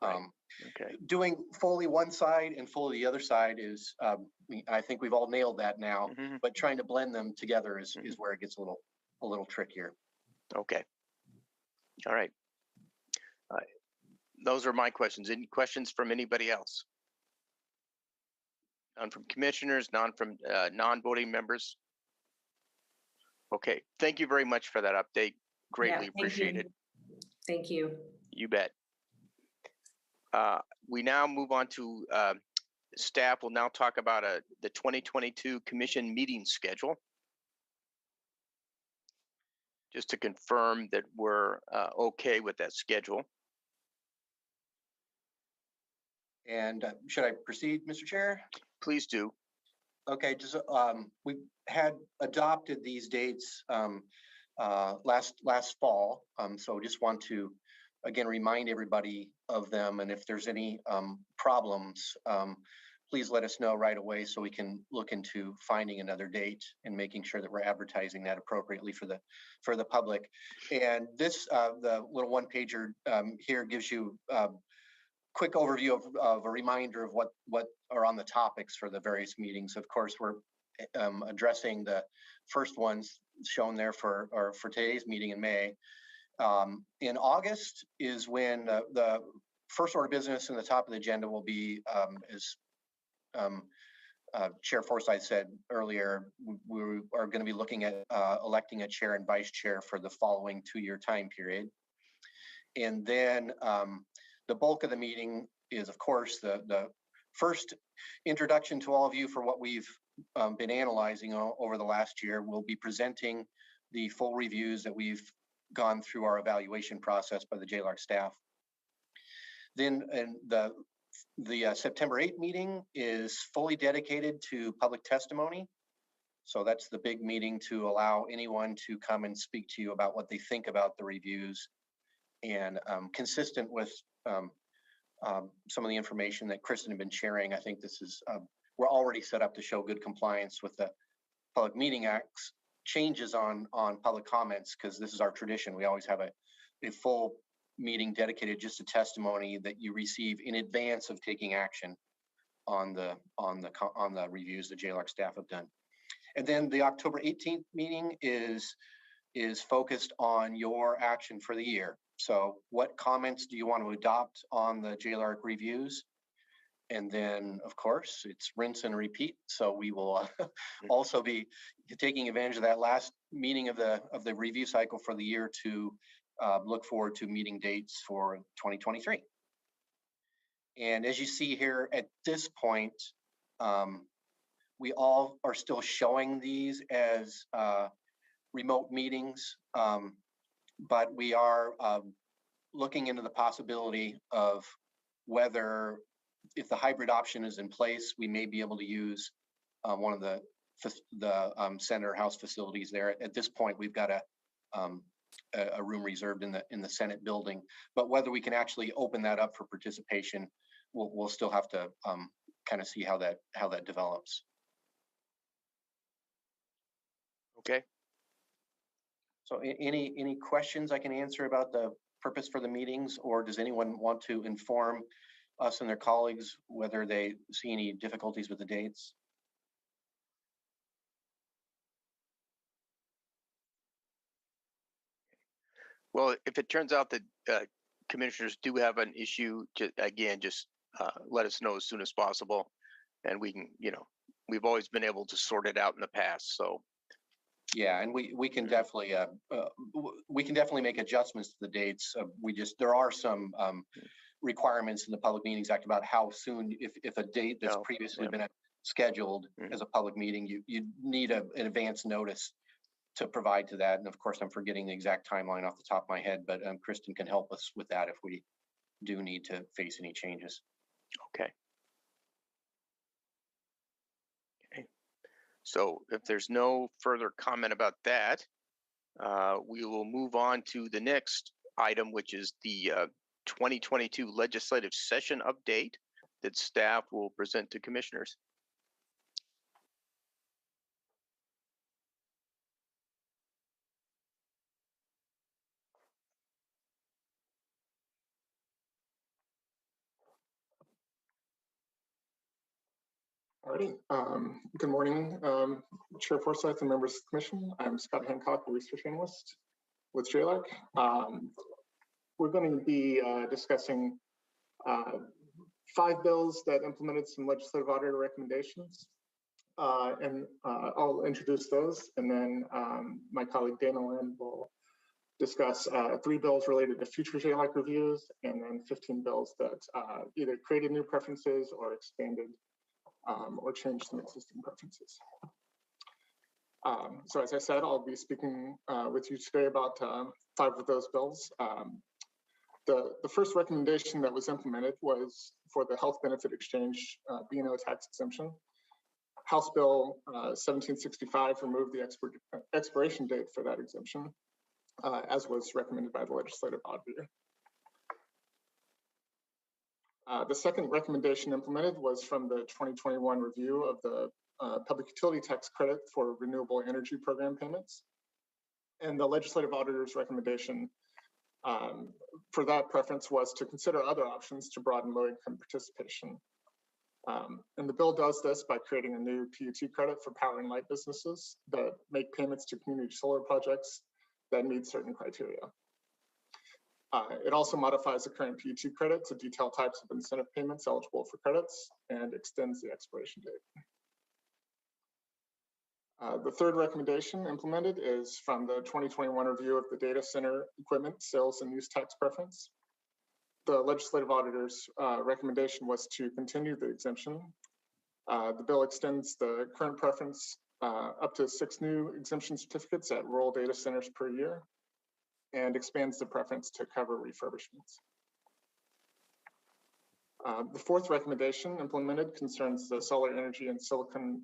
Right. Okay. Doing fully one side and fully the other side is, I think we've all nailed that now, Mhm. but trying to blend them together is Mhm. where it gets a little trickier. Okay. All right. Those are my questions. Any questions from anybody else? None from commissioners, none from non-voting members. Okay. Thank you very much for that update. Greatly Yeah, thank appreciate you. it. Thank you. You bet. We now move on to staff will now talk about the 2022 commission meeting schedule. Just to confirm that we're okay with that schedule. And should I proceed, Mr. Chair? Please do. Okay, just we had adopted these dates last fall, so just want to again remind everybody of them, and if there's any problems, please let us know right away so we can look into finding another date and making sure that we're advertising that appropriately for the public. And this the little one pager here gives you quick overview of a reminder of what are on the topics for the various meetings. Of course, we're addressing the first ones shown there for today's meeting in May. In August is when the first order of business in the top of the agenda will be, as Chair Forsyth said earlier, we are going to be looking at electing a chair and vice chair for the following 2-year time period. And then the bulk of the meeting is, of course, the first introduction to all of you for what we've been analyzing over the last year. We'll be presenting the full reviews that we've gone through our evaluation process by the JLARC staff. Then the September 8th meeting is fully dedicated to public testimony. So that's the big meeting to allow anyone to come and speak to you about what they think about the reviews. And consistent with some of the information that Kristen had been sharing, I think this is, we're already set up to show good compliance with the Public Meeting Act's changes on public comments, because this is our tradition. We always have a full meeting dedicated just to testimony that you receive in advance of taking action on the reviews the JLARC staff have done. And then the October 18th meeting is focused on your action for the year. So what comments do you want to adopt on the JLARC reviews? And then, of course, it's rinse and repeat. So we will also be taking advantage of that last meeting of the review cycle for the year to look forward to meeting dates for 2023. And as you see here at this point, we all are still showing these as remote meetings, but we are looking into the possibility of whether, if the hybrid option is in place, we may be able to use one of the Senator House facilities there. At this point, we've got a room reserved in the Senate building, but whether we can actually open that up for participation, we'll still have to kind of see how that develops. Okay. So any questions I can answer about the purpose for the meetings, or does anyone want to inform us and their colleagues whether they see any difficulties with the dates? Well, if it turns out that commissioners do have an issue, again, just let us know as soon as possible, and we can, we've always been able to sort it out in the past. So yeah, and we can definitely make adjustments to the dates. There are some requirements in the Public Meetings Act about how soon, if a date that's previously been scheduled as a public meeting, you need an advance notice to provide to that. And of course, I'm forgetting the exact timeline off the top of my head, but Kristen can help us with that if we do need to face any changes. Okay. Okay. So if there's no further comment about that, we will move on to the next item, which is the 2022 legislative session update that staff will present to commissioners. Alrighty. Good morning, Chair Forsyth and members of the commission. I'm Scott Hancock, a research analyst with JLARC. We're going to be discussing 5 bills that implemented some legislative auditor recommendations. I'll introduce those, and then my colleague Dana Lynn will discuss 3 bills related to future JLAC reviews, and then 15 bills that either created new preferences or expanded or changed some existing preferences. So as I said, I'll be speaking with you today about 5 of those bills. The first recommendation that was implemented was for the health benefit exchange B&O tax exemption. House Bill 1765 removed the expiration date for that exemption, as was recommended by the legislative auditor. The second recommendation implemented was from the 2021 review of the public utility tax credit for renewable energy program payments. And the legislative auditor's recommendation for that preference was to consider other options to broaden low-income participation. And the bill does this by creating a new PUT credit for power and light businesses that make payments to community solar projects that meet certain criteria. It also modifies the current PUT credit to detail types of incentive payments eligible for credits and extends the expiration date. The third recommendation implemented is from the 2021 review of the data center equipment sales and use tax preference. The legislative auditor's recommendation was to continue the exemption. The bill extends the current preference up to 6 new exemption certificates at rural data centers per year, and expands the preference to cover refurbishments. The fourth recommendation implemented concerns the solar energy and silicon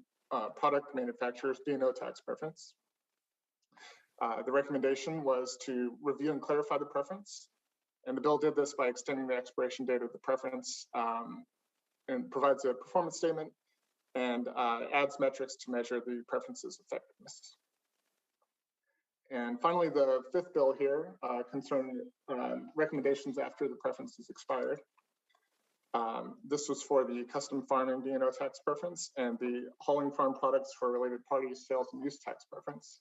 product manufacturers B&O tax preference. The recommendation was to review and clarify the preference, and the bill did this by extending the expiration date of the preference and provides a performance statement and adds metrics to measure the preference's effectiveness. And finally, the fifth bill here concerned recommendations after the preference is expired. This was for the custom farming B&O tax preference and the hauling farm products for related parties sales and use tax preference.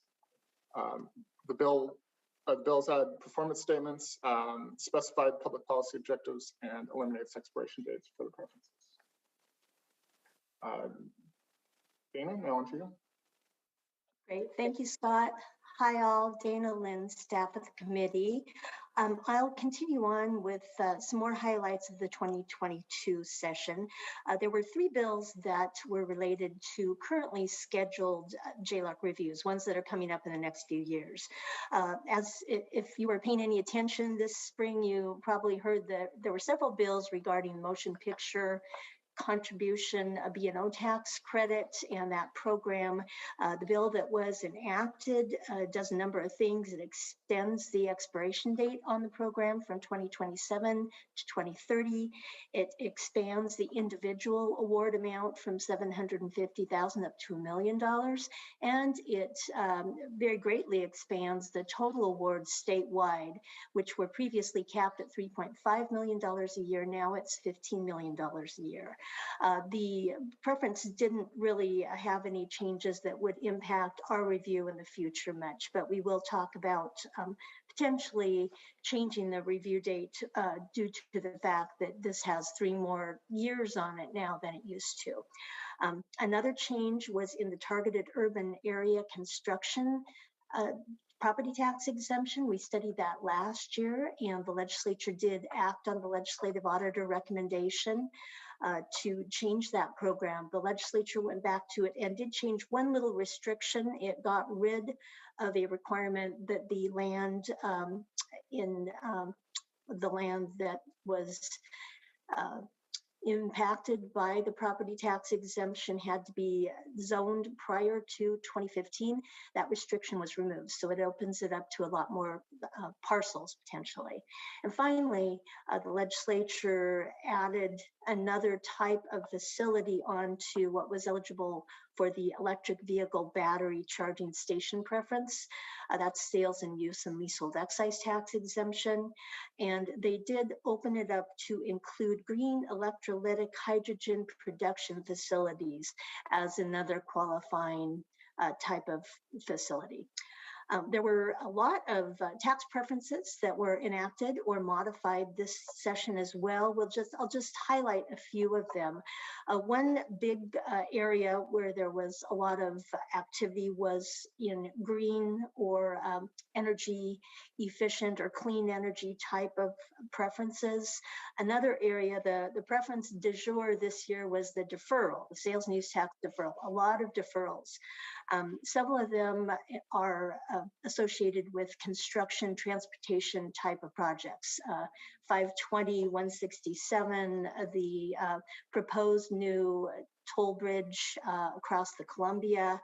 The bills add performance statements, specified public policy objectives, and eliminates expiration dates for the preferences. Dana, now on to you. Great. Thank you, Scott. Hi, all. Dana Lynn, staff of the committee. I'll continue on with some more highlights of the 2022 session. There were 3 bills that were related to currently scheduled JLAC reviews, ones that are coming up in the next few years. If you were paying any attention this spring, you probably heard that there were several bills regarding motion picture contribution, a B&O tax credit, and that program. The bill that was enacted does a number of things. It extends the expiration date on the program from 2027 to 2030. It expands the individual award amount from $750,000 up to $1 million, and it very greatly expands the total awards statewide, which were previously capped at $3.5 million a year. Now it's $15 million a year. The preference didn't really have any changes that would impact our review in the future much, but we will talk about potentially changing the review date due to the fact that this has 3 more years on it now than it used to. Another change was in the targeted urban area construction property tax exemption. We studied that last year, and the legislature did act on the legislative auditor recommendation to change that program. The legislature went back to it and did change one little restriction. It got rid of a requirement that the land the land that was impacted by the property tax exemption had to be zoned prior to 2015. That restriction was removed, so it opens it up to a lot more parcels potentially. And finally, the legislature added another type of facility onto what was eligible for the electric vehicle battery charging station preference. That's sales and use and leasehold excise tax exemption. And they did open it up to include green electrolytic hydrogen production facilities as another qualifying type of facility. There were a lot of tax preferences that were enacted or modified this session as well. I'll just highlight a few of them. One big area where there was a lot of activity was in green or energy efficient or clean energy type of preferences. Another area, the preference du jour this year was the deferral, the sales and use tax deferral, a lot of deferrals. Several of them are associated with construction, transportation type of projects. 520, 167, the proposed new toll bridge across the Columbia.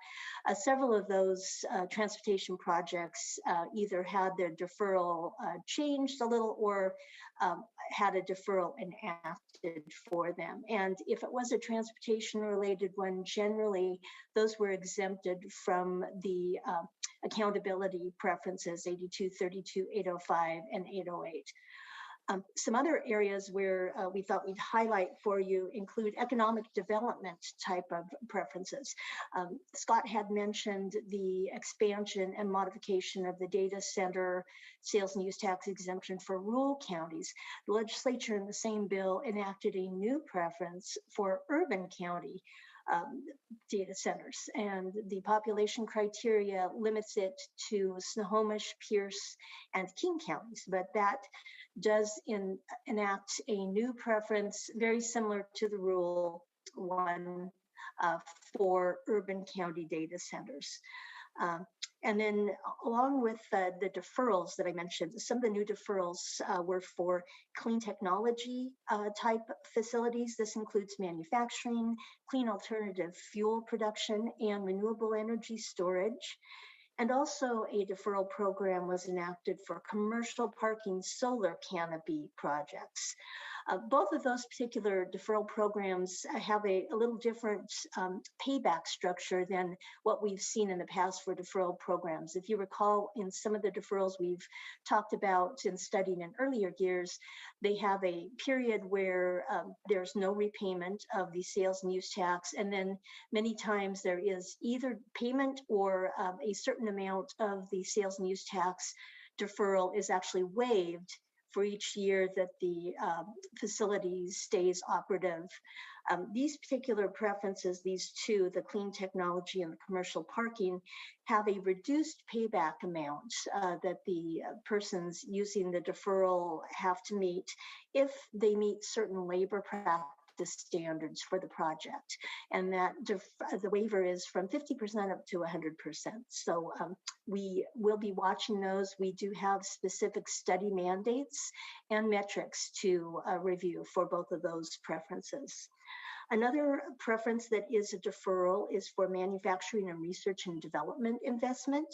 Several of those transportation projects either had their deferral changed a little or had a deferral enacted for them. And if it was a transportation related one, generally those were exempted from the accountability preferences 82, 32, 805, and 808. Some other areas where we thought we'd highlight for you include economic development type of preferences. Scott had mentioned the expansion and modification of the data center sales and use tax exemption for rural counties. The legislature in the same bill enacted a new preference for urban county data centers, and the population criteria limits it to Snohomish, Pierce, and King counties, but that does enact a new preference very similar to the rural one for urban county data centers. And then along with the deferrals that I mentioned, some of the new deferrals were for clean technology type facilities. This includes manufacturing, clean alternative fuel production, and renewable energy storage. And also a deferral program was enacted for commercial parking solar canopy projects. Both of those particular deferral programs have a little different payback structure than what we've seen in the past for deferral programs. If you recall, in some of the deferrals we've talked about and studied in earlier years, they have a period where there's no repayment of the sales and use tax, and then many times there is either payment or a certain amount of the sales and use tax deferral is actually waived for each year that the facility stays operative. These particular preferences, these two, the clean technology and the commercial parking, have a reduced payback amount that the persons using the deferral have to meet if they meet certain labor practice standards for the project. And that the waiver is from 50% up to 100%. So we will be watching those. We do have specific study mandates and metrics to review for both of those preferences. Another preference that is a deferral is for manufacturing and research and development investment.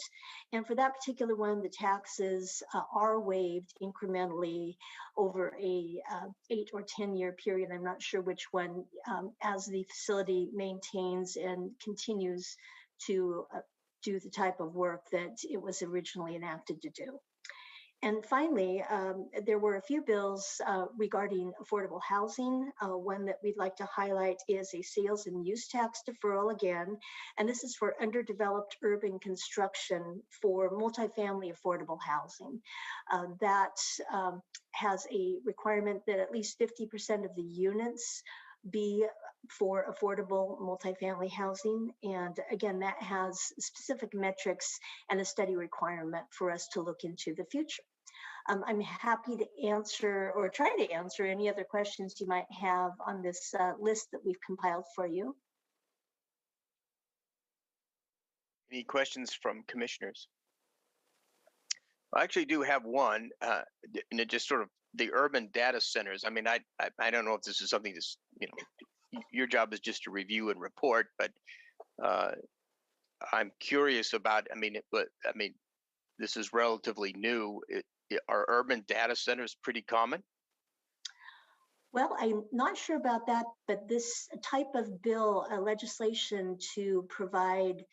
And for that particular one, the taxes are waived incrementally over a 8 or 10 year period. I'm not sure which one, as the facility maintains and continues to do the type of work that it was originally enacted to do. And finally, there were a few bills regarding affordable housing. One that we'd like to highlight is a sales and use tax deferral again, and this is for underdeveloped urban construction for multifamily affordable housing. That has a requirement that at least 50% of the units be for affordable multifamily housing. And again, that has specific metrics and a study requirement for us to look into the future. I'm happy to answer or try to answer any other questions you might have on this list that we've compiled for you. Any questions from commissioners? I actually do have one, and it just sort of the urban data centers. I mean, I don't know if this is something that's, your job is just to review and report, but I'm curious about, this is relatively new. Are urban data centers pretty common? Well, I'm not sure about that, but this type of bill, legislation to provide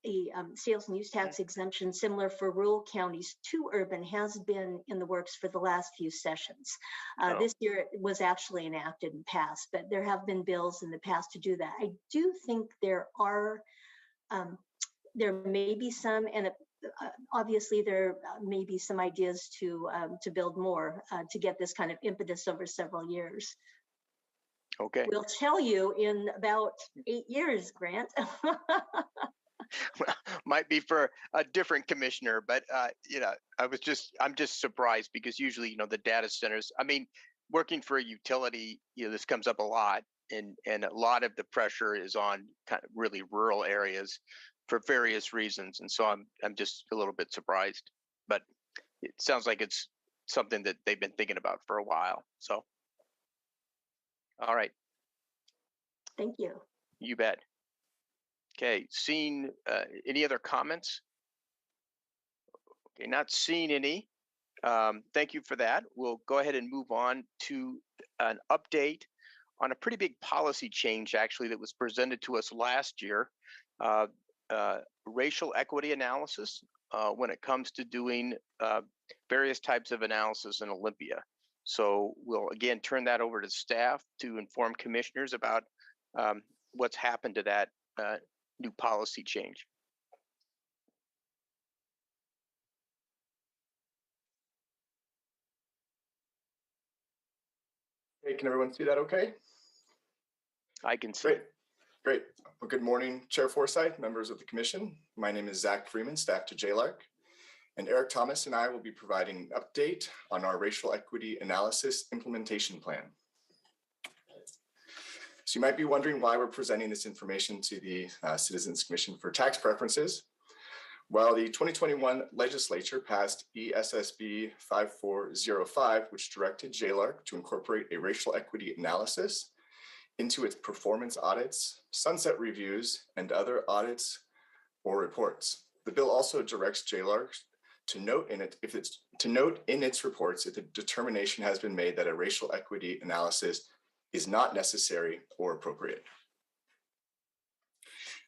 a sales and use tax exemption similar for rural counties to urban has been in the works for the last few sessions. Oh. This year it was actually enacted and passed, but there have been bills in the past to do that. I do think there may be some, and obviously there may be some ideas to build more to get this kind of impetus over several years. Okay. We'll tell you in about 8 years, Grant. Might be for a different commissioner, but I'm just surprised because usually, the data centers, working for a utility, this comes up a lot, and a lot of the pressure is on kind of really rural areas for various reasons. And so I'm just a little bit surprised, but it sounds like it's something that they've been thinking about for a while. So, all right. Thank you. You bet. Okay, seeing any other comments? Okay, not seeing any. Thank you for that. We'll go ahead and move on to an update on a pretty big policy change, actually, that was presented to us last year. Racial equity analysis when it comes to doing various types of analysis in Olympia. So we'll again turn that over to staff to inform commissioners about what's happened to that new policy change. Hey, can everyone see that okay? I can see. Great. Well, good morning, Chair Forsyth, members of the commission. My name is Zach Freeman, staff to JLARC, and Eric Thomas and I will be providing an update on our racial equity analysis implementation plan. So you might be wondering why we're presenting this information to the Citizens Commission for Tax Preferences. Well, the 2021 legislature passed ESSB 5405, which directed JLARC to incorporate a racial equity analysis into its performance audits, sunset reviews, and other audits or reports. The bill also directs JLARC to note in its reports if the determination has been made that a racial equity analysis is not necessary or appropriate.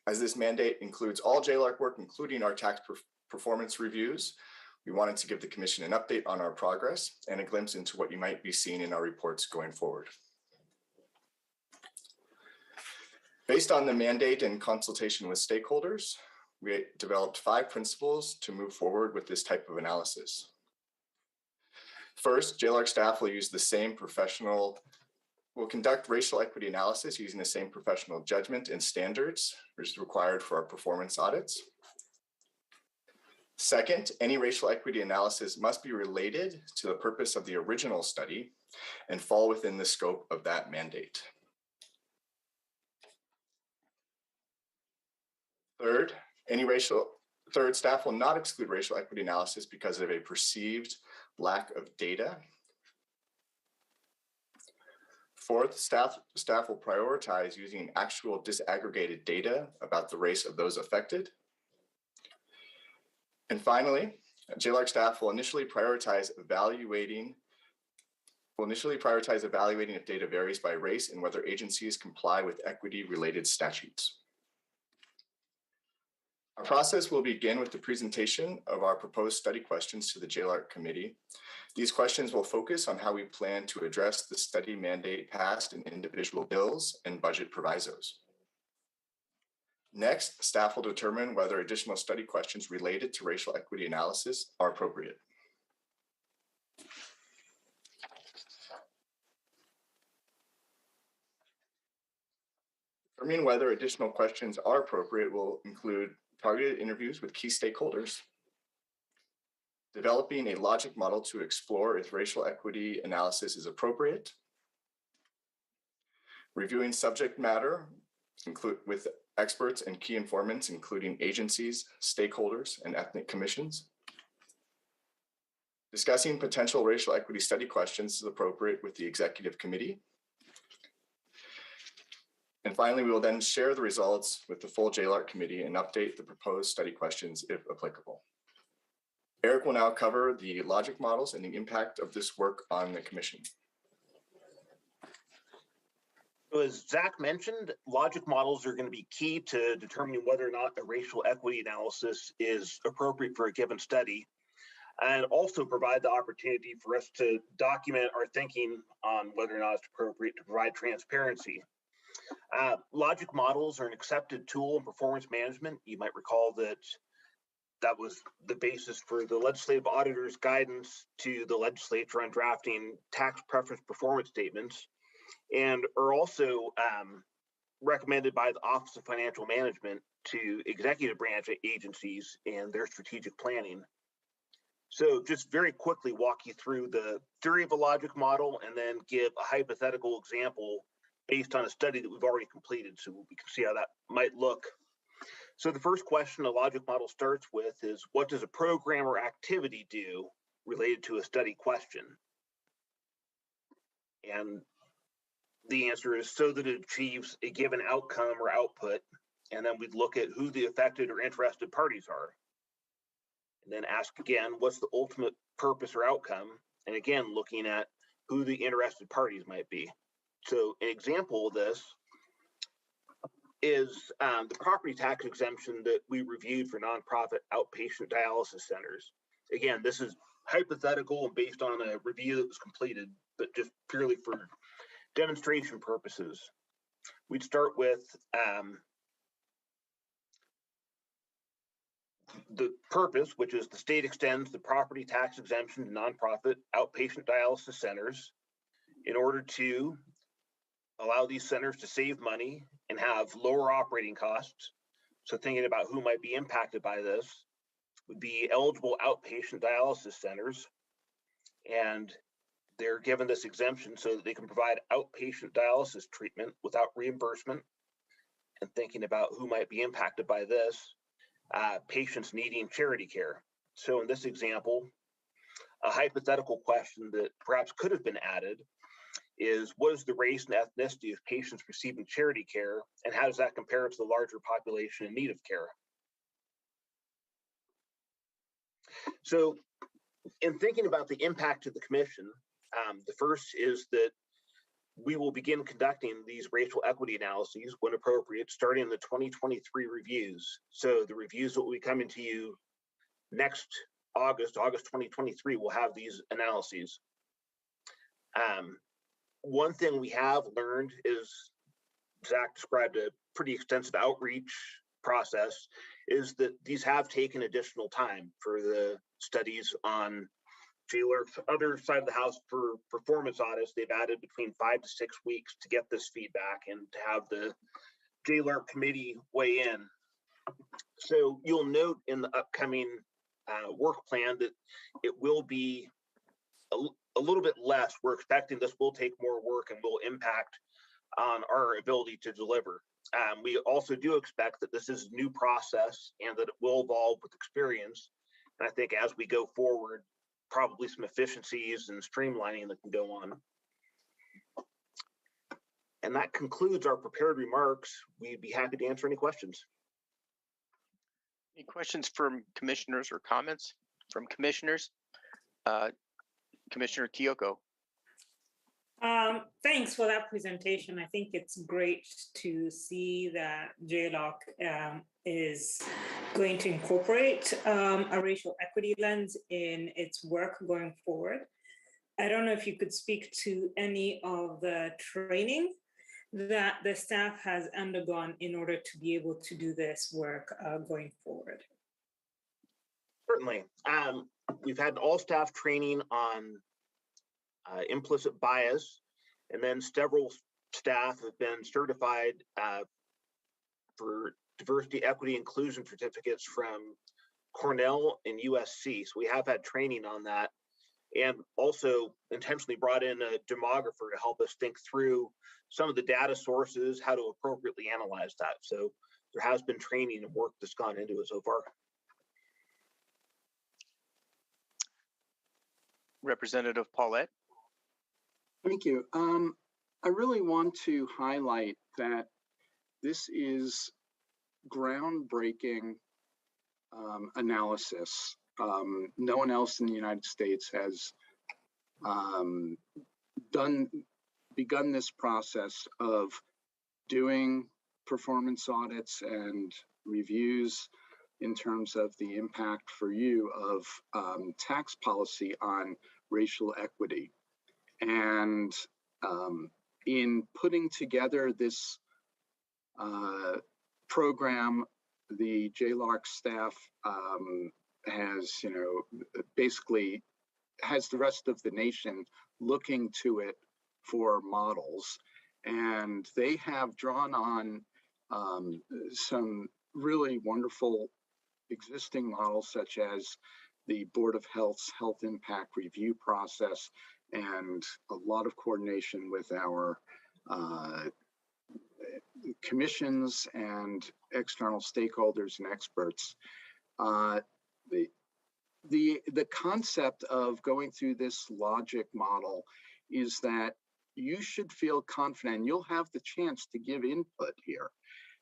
As this mandate includes all JLARC work, including our tax performance reviews, we wanted to give the commission an update on our progress and a glimpse into what you might be seeing in our reports going forward. Based on the mandate and consultation with stakeholders, we developed 5 principles to move forward with this type of analysis. First, JLARC staff will conduct racial equity analysis using the same professional judgment and standards which is required for our performance audits. Second, any racial equity analysis must be related to the purpose of the original study and fall within the scope of that mandate. Third, staff will not exclude racial equity analysis because of a perceived lack of data. Fourth, staff will prioritize using actual disaggregated data about the race of those affected. And finally, JLARC staff will initially prioritize evaluating if data varies by race and whether agencies comply with equity-related statutes. Our process will begin with the presentation of our proposed study questions to the JLARC committee. These questions will focus on how we plan to address the study mandate passed in individual bills and budget provisos. Next, staff will determine whether additional study questions related to racial equity analysis are appropriate. Determining whether additional questions are appropriate will include targeted interviews with key stakeholders, developing a logic model to explore if racial equity analysis is appropriate, reviewing subject matter with experts and key informants, including agencies, stakeholders, and ethnic commissions, Discussing potential racial equity study questions is appropriate with the executive committee. And finally, we will then share the results with the full JLARC committee and update the proposed study questions if applicable. Eric will now cover the logic models and the impact of this work on the commission. So as Zach mentioned, logic models are going to be key to determining whether or not a racial equity analysis is appropriate for a given study, and also provide the opportunity for us to document our thinking on whether or not it's appropriate to provide transparency. Logic models are an accepted tool in performance management. You might recall that that was the basis for the legislative auditor's guidance to the legislature on drafting tax preference performance statements, and are also recommended by the Office of Financial Management to executive branch agencies and their strategic planning. So just very quickly walk you through the theory of a logic model and then give a hypothetical example based on a study that we've already completed so we can see how that might look. So the first question a logic model starts with is, what does a program or activity do related to a study question? And the answer is so that it achieves a given outcome or output. And then we'd look at who the affected or interested parties are. And then ask again, what's the ultimate purpose or outcome? And again, looking at who the interested parties might be. So an example of this is the property tax exemption that we reviewed for nonprofit outpatient dialysis centers. Again, this is hypothetical and based on a review that was completed, but just purely for demonstration purposes. We'd start with the purpose, which is the state extends the property tax exemption to nonprofit outpatient dialysis centers in order to allow these centers to save money and have lower operating costs. So thinking about who might be impacted by this would be eligible outpatient dialysis centers. And they're given this exemption so that they can provide outpatient dialysis treatment without reimbursement. And thinking about who might be impacted by this, patients needing charity care. So in this example, a hypothetical question that perhaps could have been added is, what is the race and ethnicity of patients receiving charity care, and how does that compare to the larger population in need of care? So in thinking about the impact to the commission, the first is that we will begin conducting these racial equity analyses when appropriate, starting in the 2023 reviews. So the reviews that will be coming to you next August 2023, will have these analyses. One thing we have learned is, Zach described a pretty extensive outreach process, is that these have taken additional time for the studies on JLARC's other side of the house for performance audits. They've added between 5 to 6 weeks to get this feedback and to have the JLARC committee weigh in. So you'll note in the upcoming work plan that it will be a little bit less. We're expecting this will take more work and will impact on our ability to deliver. We also do expect that this is a new process and that it will evolve with experience. And I think as we go forward, probably some efficiencies and streamlining that can go on. And that concludes our prepared remarks. We'd be happy to answer any questions. Any questions from commissioners or comments from commissioners? Commissioner Kyoko. Thanks for that presentation. I think it's great to see that JLARC is going to incorporate a racial equity lens in its work going forward. I don't know if you could speak to any of the training that the staff has undergone in order to be able to do this work going forward. Certainly. We've had all staff training on implicit bias, and then several staff have been certified for diversity, equity, inclusion certificates from Cornell and USC. So we have had training on that, and also intentionally brought in a demographer to help us think through some of the data sources, how to appropriately analyze that. So there has been training and work that's gone into it so far. Representative Paulette. Thank you. I really want to highlight that this is groundbreaking analysis. No one else in the United States has begun this process of doing performance audits and reviews in terms of the impact for you of tax policy on racial equity. And in putting together this program, the JLARC staff has, basically has the rest of the nation looking to it for models. And they have drawn on some really wonderful existing models, such as the Board of Health's health impact review process, and a lot of coordination with our commissions and external stakeholders and experts. The concept of going through this logic model is that you should feel confident. You'll have the chance to give input here,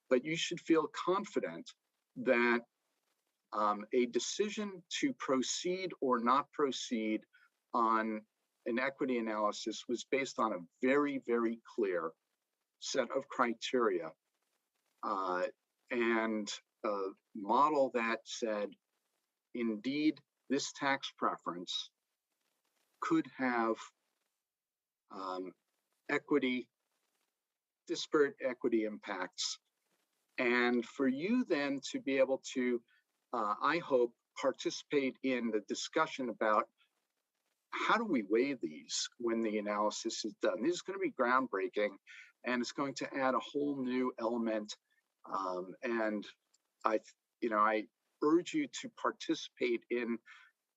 but you should feel confident that a decision to proceed or not proceed on an equity analysis was based on a very, very clear set of criteria and a model that said, indeed, this tax preference could have disparate equity impacts. And for you then to be able to, I hope, participate in the discussion about how do we weigh these when the analysis is done. This is going to be groundbreaking, and it's going to add a whole new element. And I urge you to participate in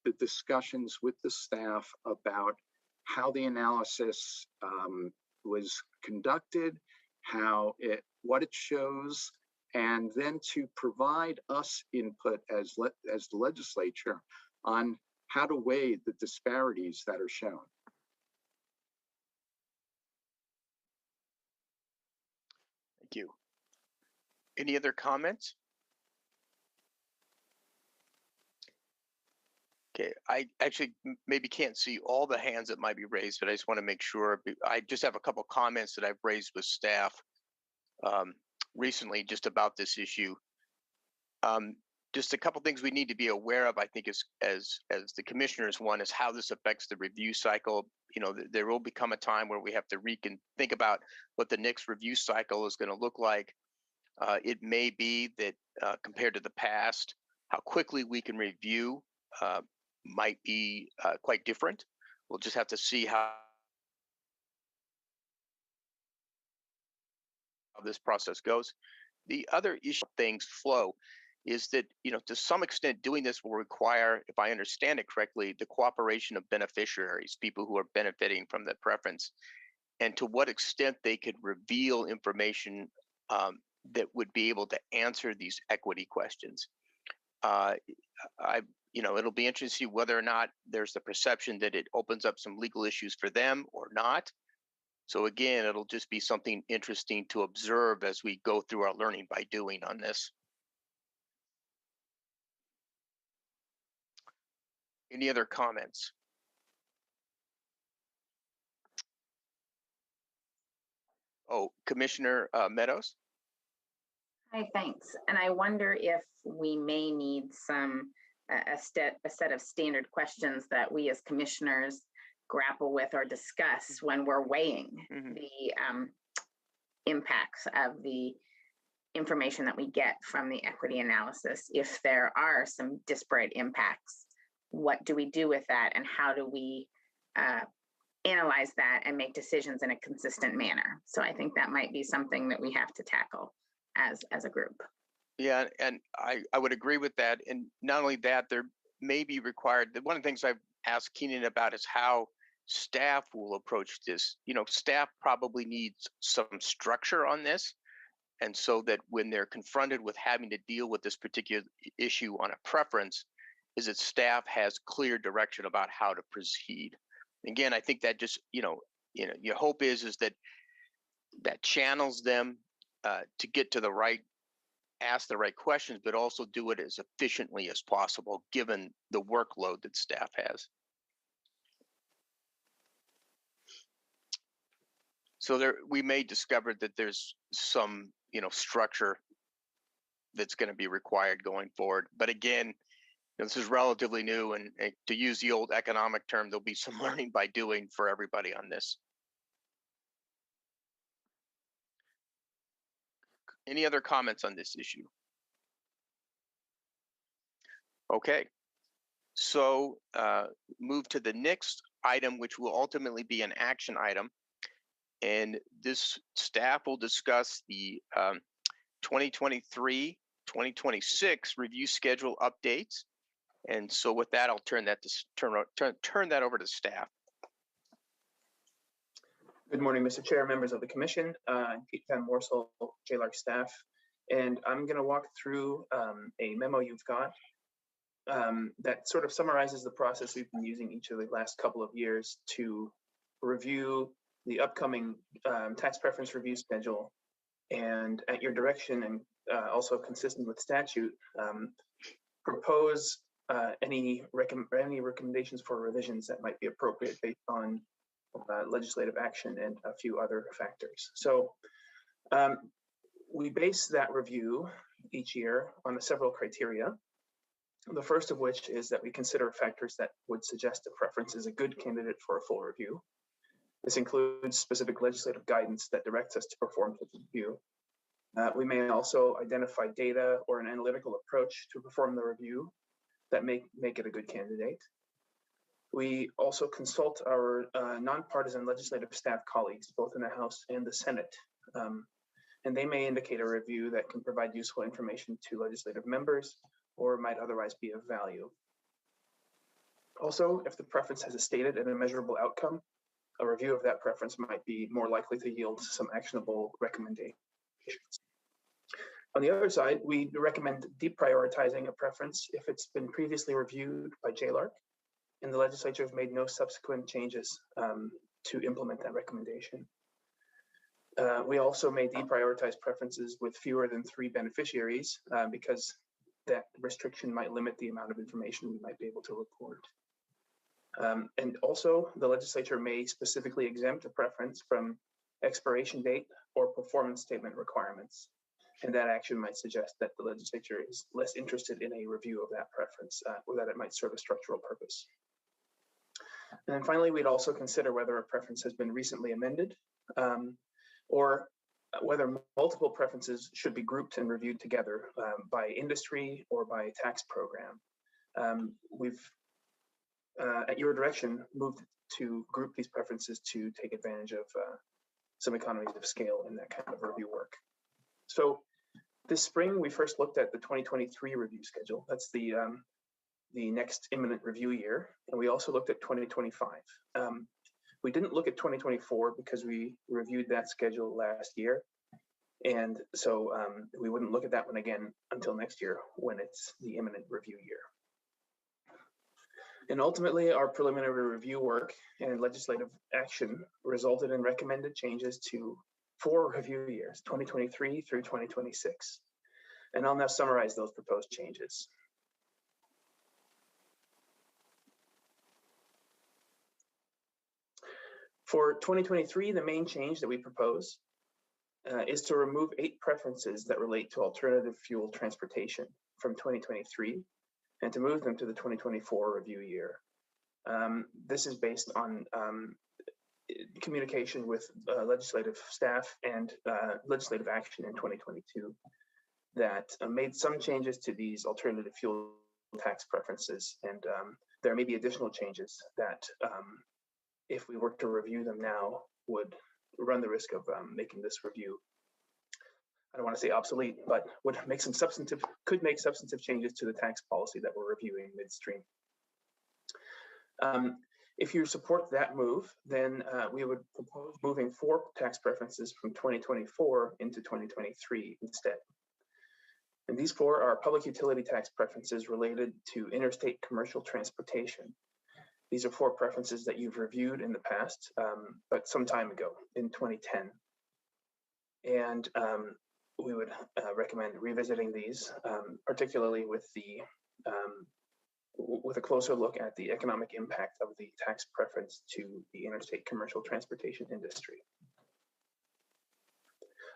the discussions with the staff about how the analysis was conducted, what it shows, and then to provide us input as the legislature on how to weigh the disparities that are shown. Thank you. Any other comments? Okay, I actually maybe can't see all the hands that might be raised, but I just want to make sure. I just have a couple of comments that I've raised with staff recently just about this issue. Just a couple things we need to be aware of, I think, as the commissioners. One is how this affects the review cycle. There will become a time where we have to think about what the next review cycle is going to look like. It may be that compared to the past, how quickly we can review might be quite different. We'll just have to see how this process goes. The other issue things flow is that, to some extent, doing this will require, if I understand it correctly, the cooperation of beneficiaries, people who are benefiting from the preference, and to what extent they could reveal information that would be able to answer these equity questions. It'll be interesting to see whether or not there's the perception that it opens up some legal issues for them or not. So again, it'll just be something interesting to observe as we go through our learning by doing on this. Any other comments? Oh, Commissioner Meadows? Hi, thanks. And I wonder if we may need a set of standard questions that we as commissioners grapple with or discuss when we're weighing the impacts of the information that we get from the equity analysis. If there are some disparate impacts, what do we do with that, and how do we analyze that and make decisions in a consistent manner? So I think that might be something that we have to tackle as a group. Yeah, and I would agree with that. And not only that, there may be required, one of the things I've asked Keenan about is how staff will approach this. Staff probably needs some structure on this. And so that when they're confronted with having to deal with this particular issue on a preference, is that staff has clear direction about how to proceed. Again, I think that just, your hope is that channels them to get to the right, ask the right questions, but also do it as efficiently as possible, given the workload that staff has. So we may discover that there's some, structure that's going to be required going forward. But again, this is relatively new, and to use the old economic term, there'll be some learning by doing for everybody on this. Any other comments on this issue? Okay, so move to the next item, which will ultimately be an action item. And this staff will discuss the 2023-2026 review schedule updates. And so with that, I'll turn that over to staff. Good morning, Mr. Chair, members of the commission, Pete Van Moorsel, JLARC staff. And I'm going to walk through a memo you've got that sort of summarizes the process we've been using each of the last couple of years to review the upcoming tax preference review schedule, and at your direction and also consistent with statute, propose any recommendations for revisions that might be appropriate based on legislative action and a few other factors. So we base that review each year on several criteria. The first of which is that we consider factors that would suggest a preference is a good candidate for a full review. This includes specific legislative guidance that directs us to perform such a review. We may also identify data or an analytical approach to perform the review that make it a good candidate. We also consult our nonpartisan legislative staff colleagues, both in the House and the Senate, and they may indicate a review that can provide useful information to legislative members or might otherwise be of value. Also, if the preference has a stated and a measurable outcome, a review of that preference might be more likely to yield some actionable recommendations. On the other side, we recommend deprioritizing a preference if it's been previously reviewed by JLARC and the legislature has made no subsequent changes to implement that recommendation. We also may deprioritize preferences with fewer than 3 beneficiaries because that restriction might limit the amount of information we might be able to report. And also, the legislature may specifically exempt a preference from expiration date or performance statement requirements. And that action might suggest that the legislature is less interested in a review of that preference or that it might serve a structural purpose. And then finally, we'd also consider whether a preference has been recently amended or whether multiple preferences should be grouped and reviewed together by industry or by tax program. We've, at your direction, moved to group these preferences to take advantage of some economies of scale in that kind of review work. So this spring, we first looked at the 2023 review schedule. That's the next imminent review year. And we also looked at 2025. We didn't look at 2024 because we reviewed that schedule last year. And so we wouldn't look at that one again until next year when it's the imminent review year. And ultimately, our preliminary review work and legislative action resulted in recommended changes to 4 review years, 2023 through 2026. And I'll now summarize those proposed changes. For 2023, the main change that we propose is to remove 8 preferences that relate to alternative fuel transportation from 2023 and to move them to the 2024 review year. This is based on communication with legislative staff and legislative action in 2022 that made some changes to these alternative fuel tax preferences. And there may be additional changes that if we were to review them now would run the risk of making this review, I don't want to say obsolete, but would make some could make substantive changes to the tax policy that we're reviewing midstream. If you support that move, then we would propose moving 4 tax preferences from 2024 into 2023 instead. And these four are public utility tax preferences related to interstate commercial transportation. These are four preferences that you've reviewed in the past, but some time ago in 2010. And we would recommend revisiting these, particularly with a closer look at the economic impact of the tax preference to the interstate commercial transportation industry.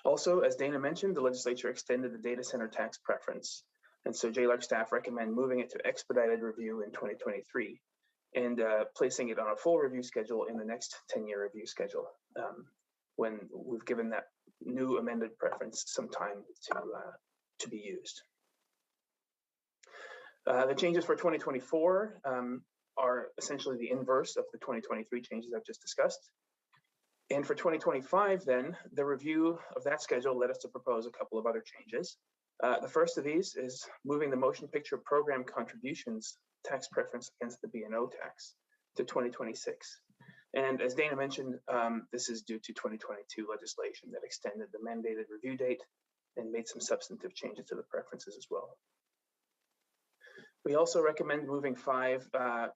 Also, as Dana mentioned, the legislature extended the data center tax preference. And so JLARC staff recommend moving it to expedited review in 2023 and placing it on a full review schedule in the next 10-year review schedule when we've given that new amended preference some time to be used. The changes for 2024 are essentially the inverse of the 2023 changes I've just discussed. And for 2025, then, the review of that schedule led us to propose a couple of other changes. The first of these is moving the motion picture program contributions tax preference against the B&O tax to 2026. And as Dana mentioned, this is due to 2022 legislation that extended the mandated review date and made some substantive changes to the preferences as well. We also recommend moving 5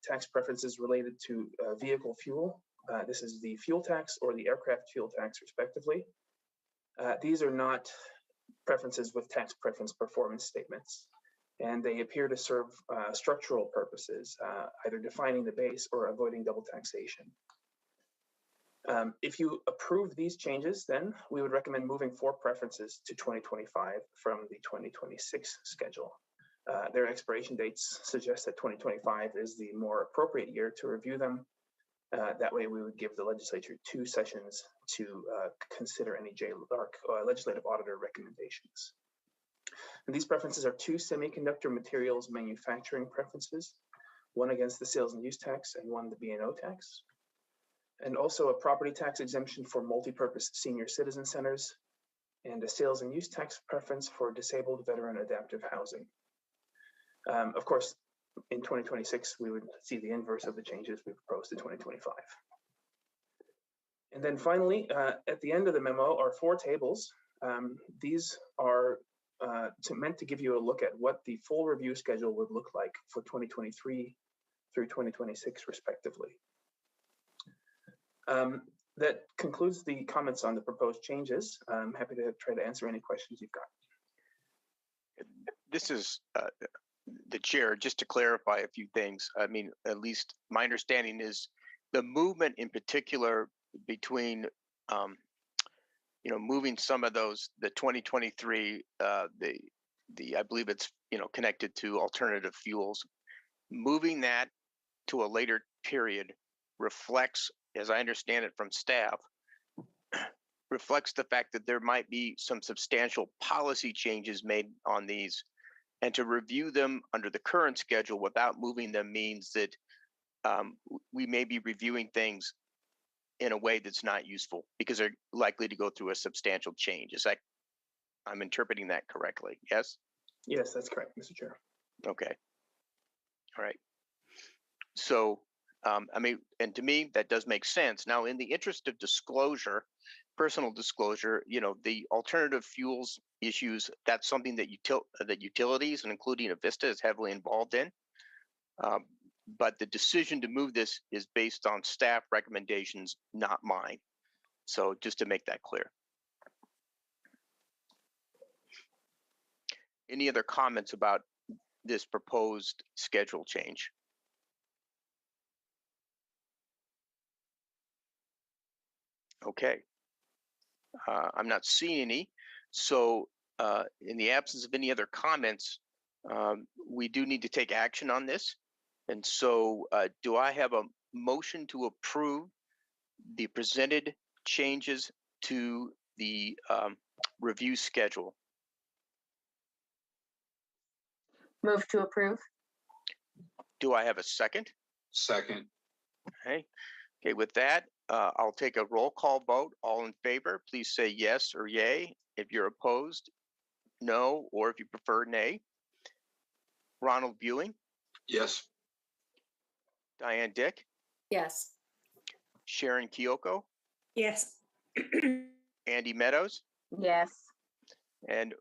tax preferences related to vehicle fuel. This is the fuel tax or the aircraft fuel tax, respectively. These are not preferences with tax preference performance statements, and they appear to serve structural purposes, either defining the base or avoiding double taxation. If you approve these changes, then we would recommend moving 4 preferences to 2025 from the 2026 schedule. Their expiration dates suggest that 2025 is the more appropriate year to review them. That way we would give the legislature 2 sessions to consider any JLARC legislative auditor recommendations. And these preferences are 2 semiconductor materials manufacturing preferences, one against the sales and use tax and one the B&O tax, and also a property tax exemption for multipurpose senior citizen centers, and a sales and use tax preference for disabled veteran adaptive housing. Of course, in 2026, we would see the inverse of the changes we proposed in 2025. And then finally, at the end of the memo are 4 tables. These are meant to give you a look at what the full review schedule would look like for 2023 through 2026, respectively. That concludes the comments on the proposed changes. I'm happy to try to answer any questions you've got. This is the chair, just to clarify a few things. I mean, at least my understanding is the movement in particular between, moving some of those, the 2023, I believe it's, connected to alternative fuels, moving that to a later period reflects, as I understand it from staff, reflects the fact that there might be some substantial policy changes made on these. And to review them under the current schedule without moving them means that we may be reviewing things in a way that's not useful because they're likely to go through a substantial change. Is that, I'm interpreting that correctly? Yes? Yes, that's correct, Mr. Chair. Okay. All right. So, and to me, that does make sense. Now, in the interest of disclosure, personal disclosure, the alternative fuels issues, that's something that utilities and including Avista is heavily involved in. But the decision to move this is based on staff recommendations, not mine. So just to make that clear. Any other comments about this proposed schedule change? Okay. I'm not seeing any. So in the absence of any other comments, we do need to take action on this. And so do I have a motion to approve the presented changes to the review schedule? Move to approve. Do I have a second? Second. Okay. Okay, with that, I'll take a roll call vote. All in favor, please say yes or yay. If you're opposed, no, or if you prefer, nay. Ronald Buing, Yes. Diane Dick, Yes. Sharon Kyoko, Yes. Andy Meadows, Yes. and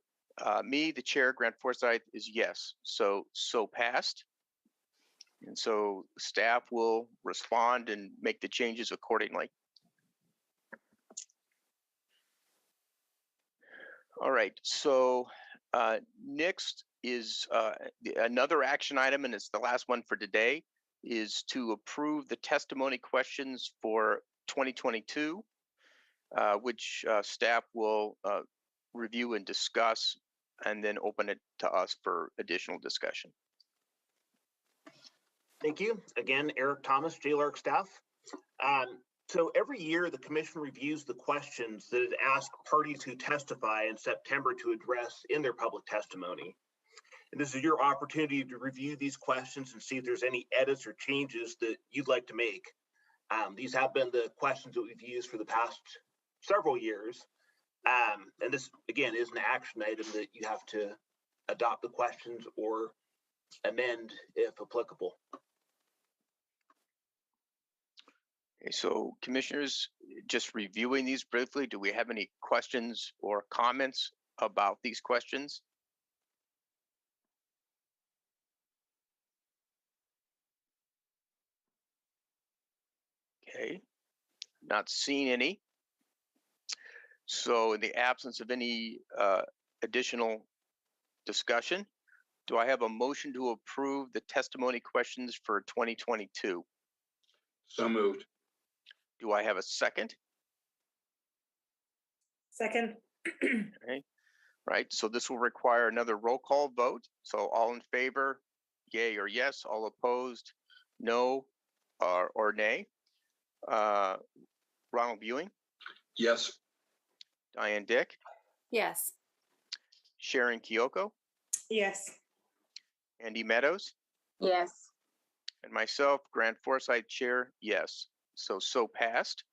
Me, the chair, Grant Forsyth, is yes. So passed. And so staff will respond and make the changes accordingly. All right, so next is another action item, and it's the last one for today, is to approve the testimony questions for 2022, which staff will review and discuss, and then open it to us for additional discussion. Thank you. Again, Eric Thomas, JLARC staff. So every year, the commission reviews the questions that it asks parties who testify in September to address in their public testimony. And this is your opportunity to review these questions and see if there's any edits or changes that you'd like to make. These have been the questions that we've used for the past several years. And this, again, is an action item that you have to adopt the questions or amend if applicable. Okay, so commissioners, just reviewing these briefly, do we have any questions or comments about these questions? Okay, not seeing any. So in the absence of any additional discussion, do I have a motion to approve the testimony questions for 2022? So moved. Do I have a second? Second. Okay, right, so this will require another roll call vote. So all in favor, yay or yes, all opposed, no or nay. Ronald Buing, Yes. Diane Dick, Yes. Sharon Kyoko, Yes. Andy Meadows, Yes. and myself, Grant Forsyth, chair, yes. So passed.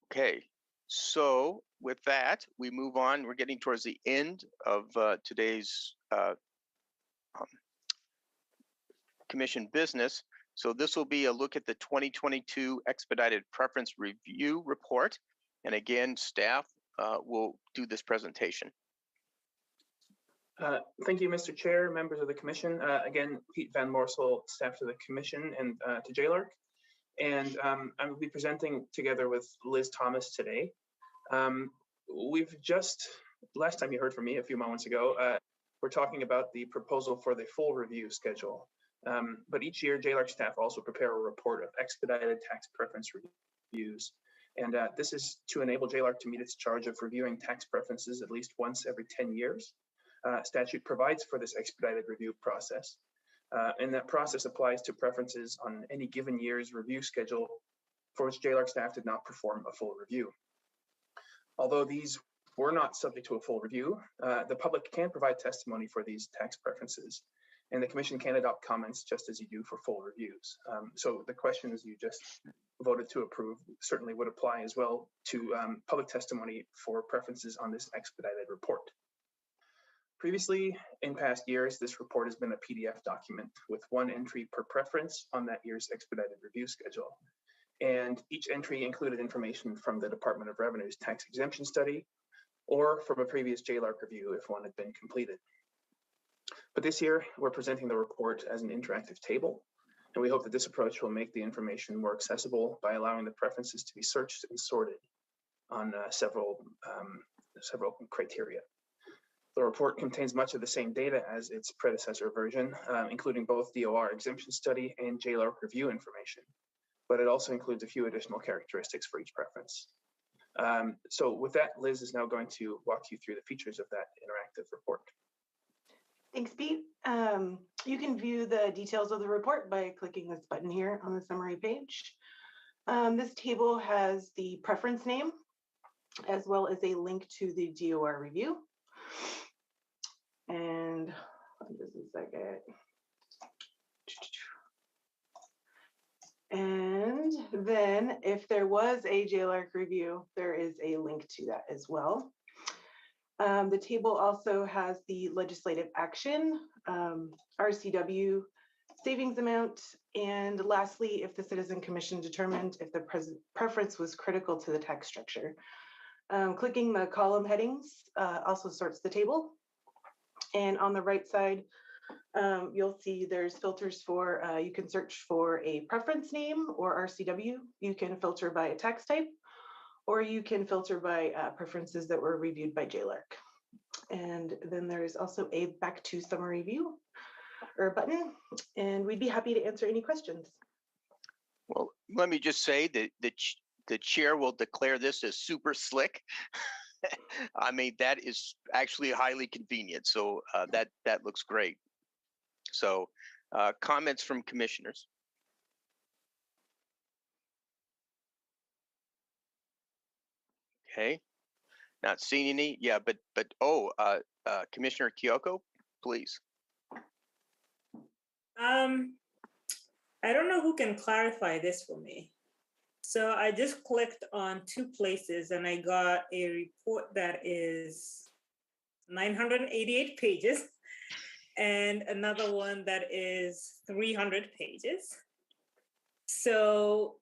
Okay, so with that, we move on. We're getting towards the end of today's commission business. So this will be a look at the 2022 Expedited Preference Review Report. And again, staff will do this presentation. Thank you, Mr. Chair, members of the commission. Again, Pete Van Morsel, staff to the commission and to JLARC. And I will be presenting together with Liz Thomas today. We've just, last time you heard from me a few moments ago, we're talking about the proposal for the full review schedule. But each year, JLARC staff also prepare a report of expedited tax preference reviews. And this is to enable JLARC to meet its charge of reviewing tax preferences at least once every 10 years. Statute provides for this expedited review process. And that process applies to preferences on any given year's review schedule for which JLARC staff did not perform a full review. Although these were not subject to a full review, the public can provide testimony for these tax preferences, and the commission can adopt comments just as you do for full reviews. So the questions you just voted to approve certainly would apply as well to public testimony for preferences on this expedited report. Previously, in past years, this report has been a PDF document with one entry per preference on that year's expedited review schedule. And each entry included information from the Department of Revenue's tax exemption study or from a previous JLARC review if one had been completed. But this year, we're presenting the report as an interactive table, and we hope that this approach will make the information more accessible by allowing the preferences to be searched and sorted on several criteria. The report contains much of the same data as its predecessor version, including both DOR exemption study and JLARC review information, but it also includes a few additional characteristics for each preference. So with that, Liz is now going to walk you through the features of that interactive report. Thanks, Pete. You can view the details of the report by clicking this button here on the summary page. This table has the preference name, as well as a link to the DOR review. And just a second. And then if there was a JLARC review, there is a link to that as well. The table also has the legislative action, RCW savings amount, and lastly, if the Citizen Commission determined if the preference was critical to the tax structure. Clicking the column headings also sorts the table. And on the right side, you'll see there's filters for, you can search for a preference name or RCW. You can filter by a tax type, or you can filter by preferences that were reviewed by JLARC. And then there's also a back to summary view or button, and we'd be happy to answer any questions. Well, let me just say that the chair will declare this as super slick. I mean, that is actually highly convenient. So that looks great. So comments from commissioners. Okay, not seeing any. Yeah, but Commissioner Kyoko, please. I don't know who can clarify this for me. So I just clicked on 2 places and I got a report that is 988 pages and another one that is 300 pages. So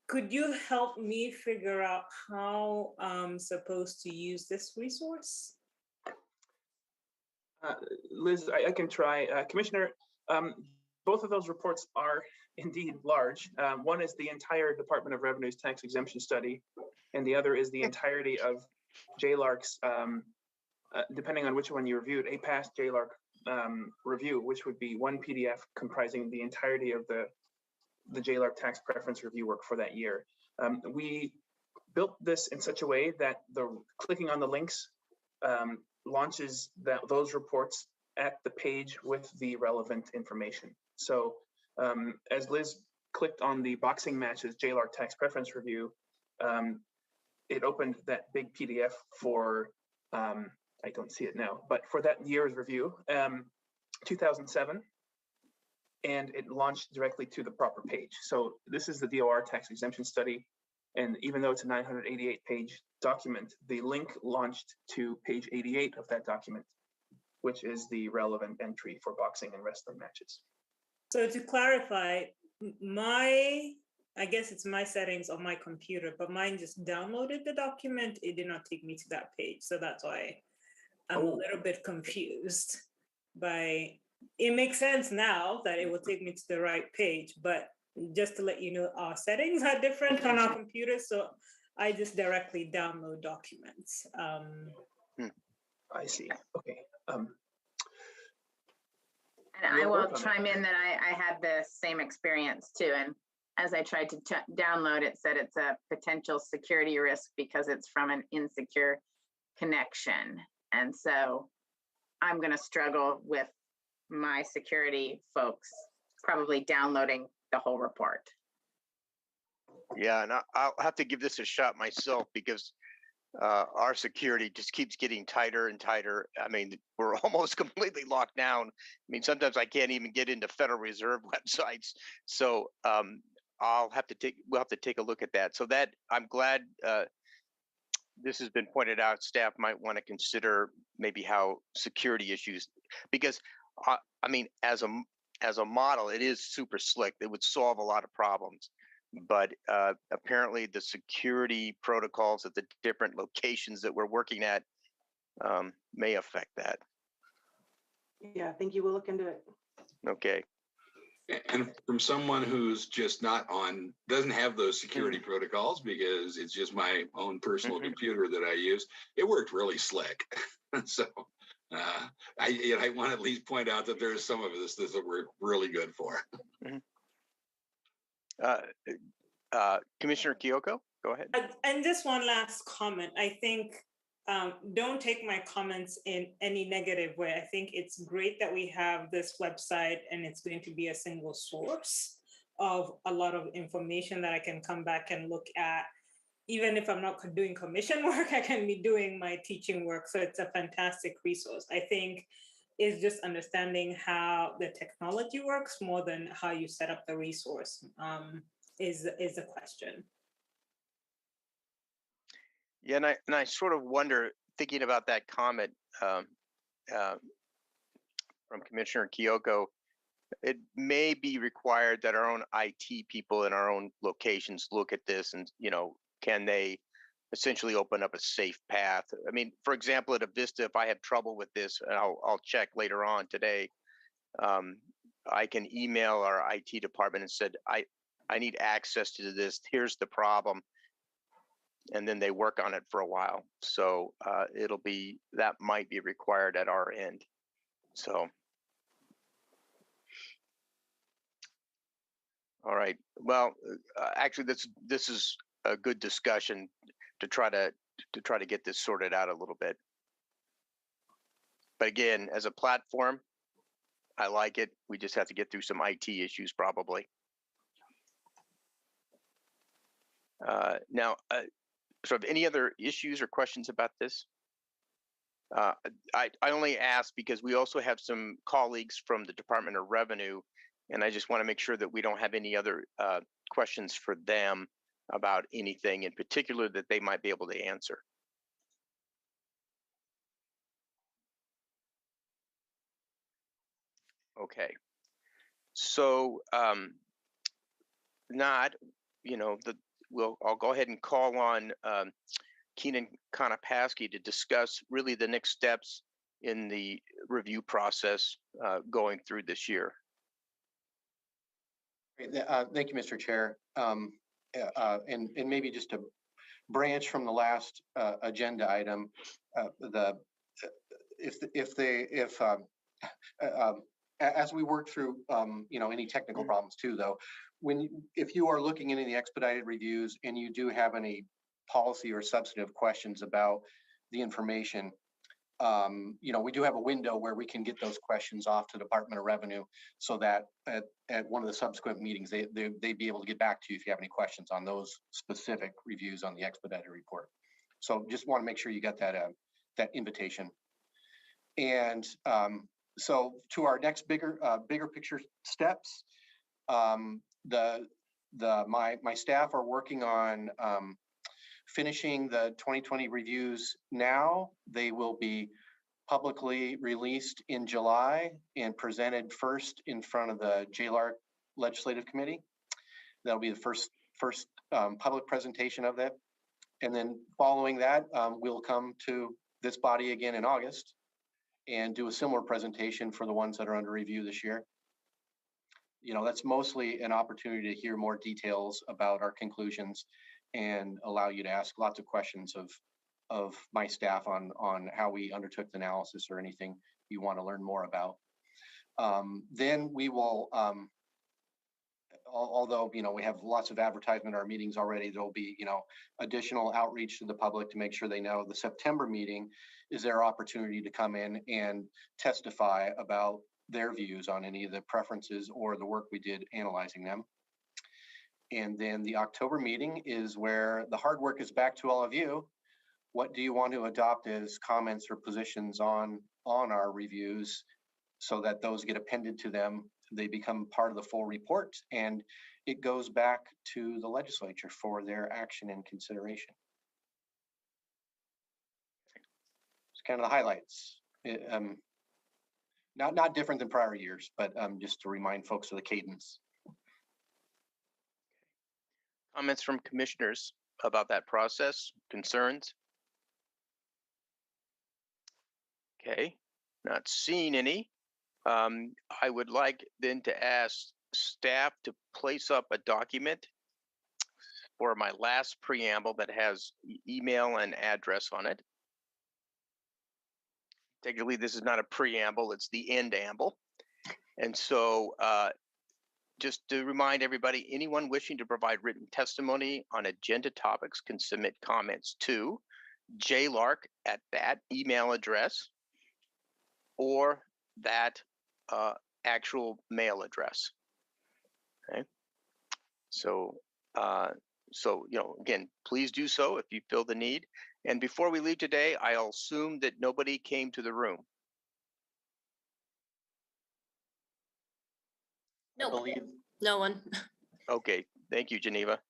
could you help me figure out how I'm supposed to use this resource? Liz, I can try. Commissioner, both of those reports are indeed large. One is the entire Department of Revenue's tax exemption study, and the other is the entirety of JLARC's, depending on which one you reviewed, a past JLARC review, which would be one PDF comprising the entirety of the JLARC tax preference review work for that year. We built this in such a way that the clicking on the links launches those reports at the page with the relevant information. So as Liz clicked on the boxing matches JLARC tax preference review, it opened that big PDF for, I don't see it now, but for that year's review, 2007, and it launched directly to the proper page. So this is the DOR tax exemption study. And even though it's a 988-page document, the link launched to page 88 of that document, which is the relevant entry for boxing and wrestling matches. So to clarify, I guess it's my settings on my computer, but mine just downloaded the document. It did not take me to that page. So that's why I'm a little bit confused it makes sense now that it will take me to the right page, but just to let you know, our settings are different on our computers. So I just directly download documents. I see. Okay. And I will chime in that I had the same experience too. And as I tried to download, it said it's a potential security risk because it's from an insecure connection. And so I'm going to struggle with my security folks probably downloading the whole report. Yeah, and I'll have to give this a shot myself because our security just keeps getting tighter and tighter. I mean, we're almost completely locked down. I mean, sometimes I can't even get into Federal Reserve websites. So we'll have to take a look at that. So that I'm glad this has been pointed out. Staff might want to consider maybe how security issues, because I mean, as a model, it is super slick. It would solve a lot of problems. But apparently the security protocols at the different locations that we're working at may affect that. Yeah, thank you. We'll look into it. Okay. And from someone who's just doesn't have those security protocols because it's just my own personal computer that I use, it worked really slick. So I want to at least point out that there's some of this that we're really good for. Commissioner Kyoko, go ahead. And just one last comment. I think don't take my comments in any negative way. I think it's great that we have this website and it's going to be a single source of a lot of information that I can come back and look at. Even if I'm not doing commission work, I can be doing my teaching work. So it's a fantastic resource. I think it's just understanding how the technology works more than how you set up the resource is the question. Yeah, and I sort of wonder, thinking about that comment from Commissioner Kyoko, it may be required that our own IT people in our own locations look at this and, can they essentially open up a safe path. I mean, for example, at Avista, if I have trouble with this, and I'll check later on today, I can email our IT department and said, I need access to this. Here's the problem. And then they work on it for a while. So that might be required at our end. So. All right. Well, actually, this is a good discussion to try to get this sorted out a little bit. But again, as a platform, I like it. We just have to get through some IT issues probably. Now, sort of any other issues or questions about this? I only ask because we also have some colleagues from the Department of Revenue, and I just want to make sure that we don't have any other questions for them about anything in particular that they might be able to answer. Okay. So I'll go ahead and call on Keenan Konopasky to discuss really the next steps in the review process going through this year. Thank you, Mr. Chair. And maybe just to branch from the last agenda item, as we work through any technical problems too, though, if you are looking into the expedited reviews and you do have any policy or substantive questions about the information, we do have a window where we can get those questions off to the Department of Revenue so that at one of the subsequent meetings, they'd be able to get back to you if you have any questions on those specific reviews on the expedited report. So just want to make sure you got that invitation. And so to our next bigger picture steps, my staff are working on finishing the 2020 reviews now. They will be publicly released in July and presented first in front of the JLARC Legislative Committee. That'll be the first public presentation of that. And then following that, we'll come to this body again in August and do a similar presentation for the ones that are under review this year. That's mostly an opportunity to hear more details about our conclusions and allow you to ask lots of questions of my staff on how we undertook the analysis or anything you want to learn more about. Then we will, although we have lots of advertisement in our meetings already, there'll be additional outreach to the public to make sure they know the September meeting is their opportunity to come in and testify about their views on any of the preferences or the work we did analyzing them. And then the October meeting is where the hard work is back to all of you. What do you want to adopt as comments or positions on our reviews so that those get appended to them? They become part of the full report and it goes back to the legislature for their action and consideration. It's kind of the highlights. Not different than prior years, but just to remind folks of the cadence. Comments from commissioners about that process, concerns? Okay, not seeing any. I would like then to ask staff to place up a document for my last preamble that has email and address on it. Technically, this is not a preamble, it's the endamble. And so just to remind everybody, anyone wishing to provide written testimony on agenda topics can submit comments to JLARC at that email address or that actual mail address. Okay. So, again, please do so if you feel the need. And before we leave today, I'll assume that nobody came to the room. No, no one. Okay, thank you, Geneva.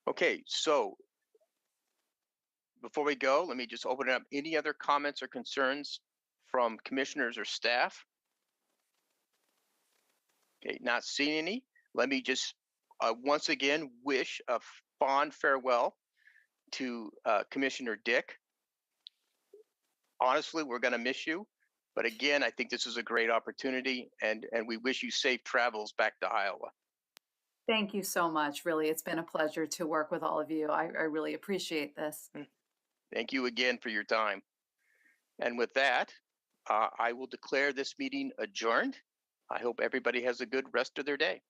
Okay, so before we go, let me just open it up. Any other comments or concerns from commissioners or staff? Okay, not seeing any. Let me just once again wish a fond farewell to Commissioner Dick. Honestly, we're going to miss you. But again, I think this is a great opportunity, and we wish you safe travels back to Iowa. Thank you so much. Really, it's been a pleasure to work with all of you. I really appreciate this. Thank you again for your time. And with that, I will declare this meeting adjourned. I hope everybody has a good rest of their day.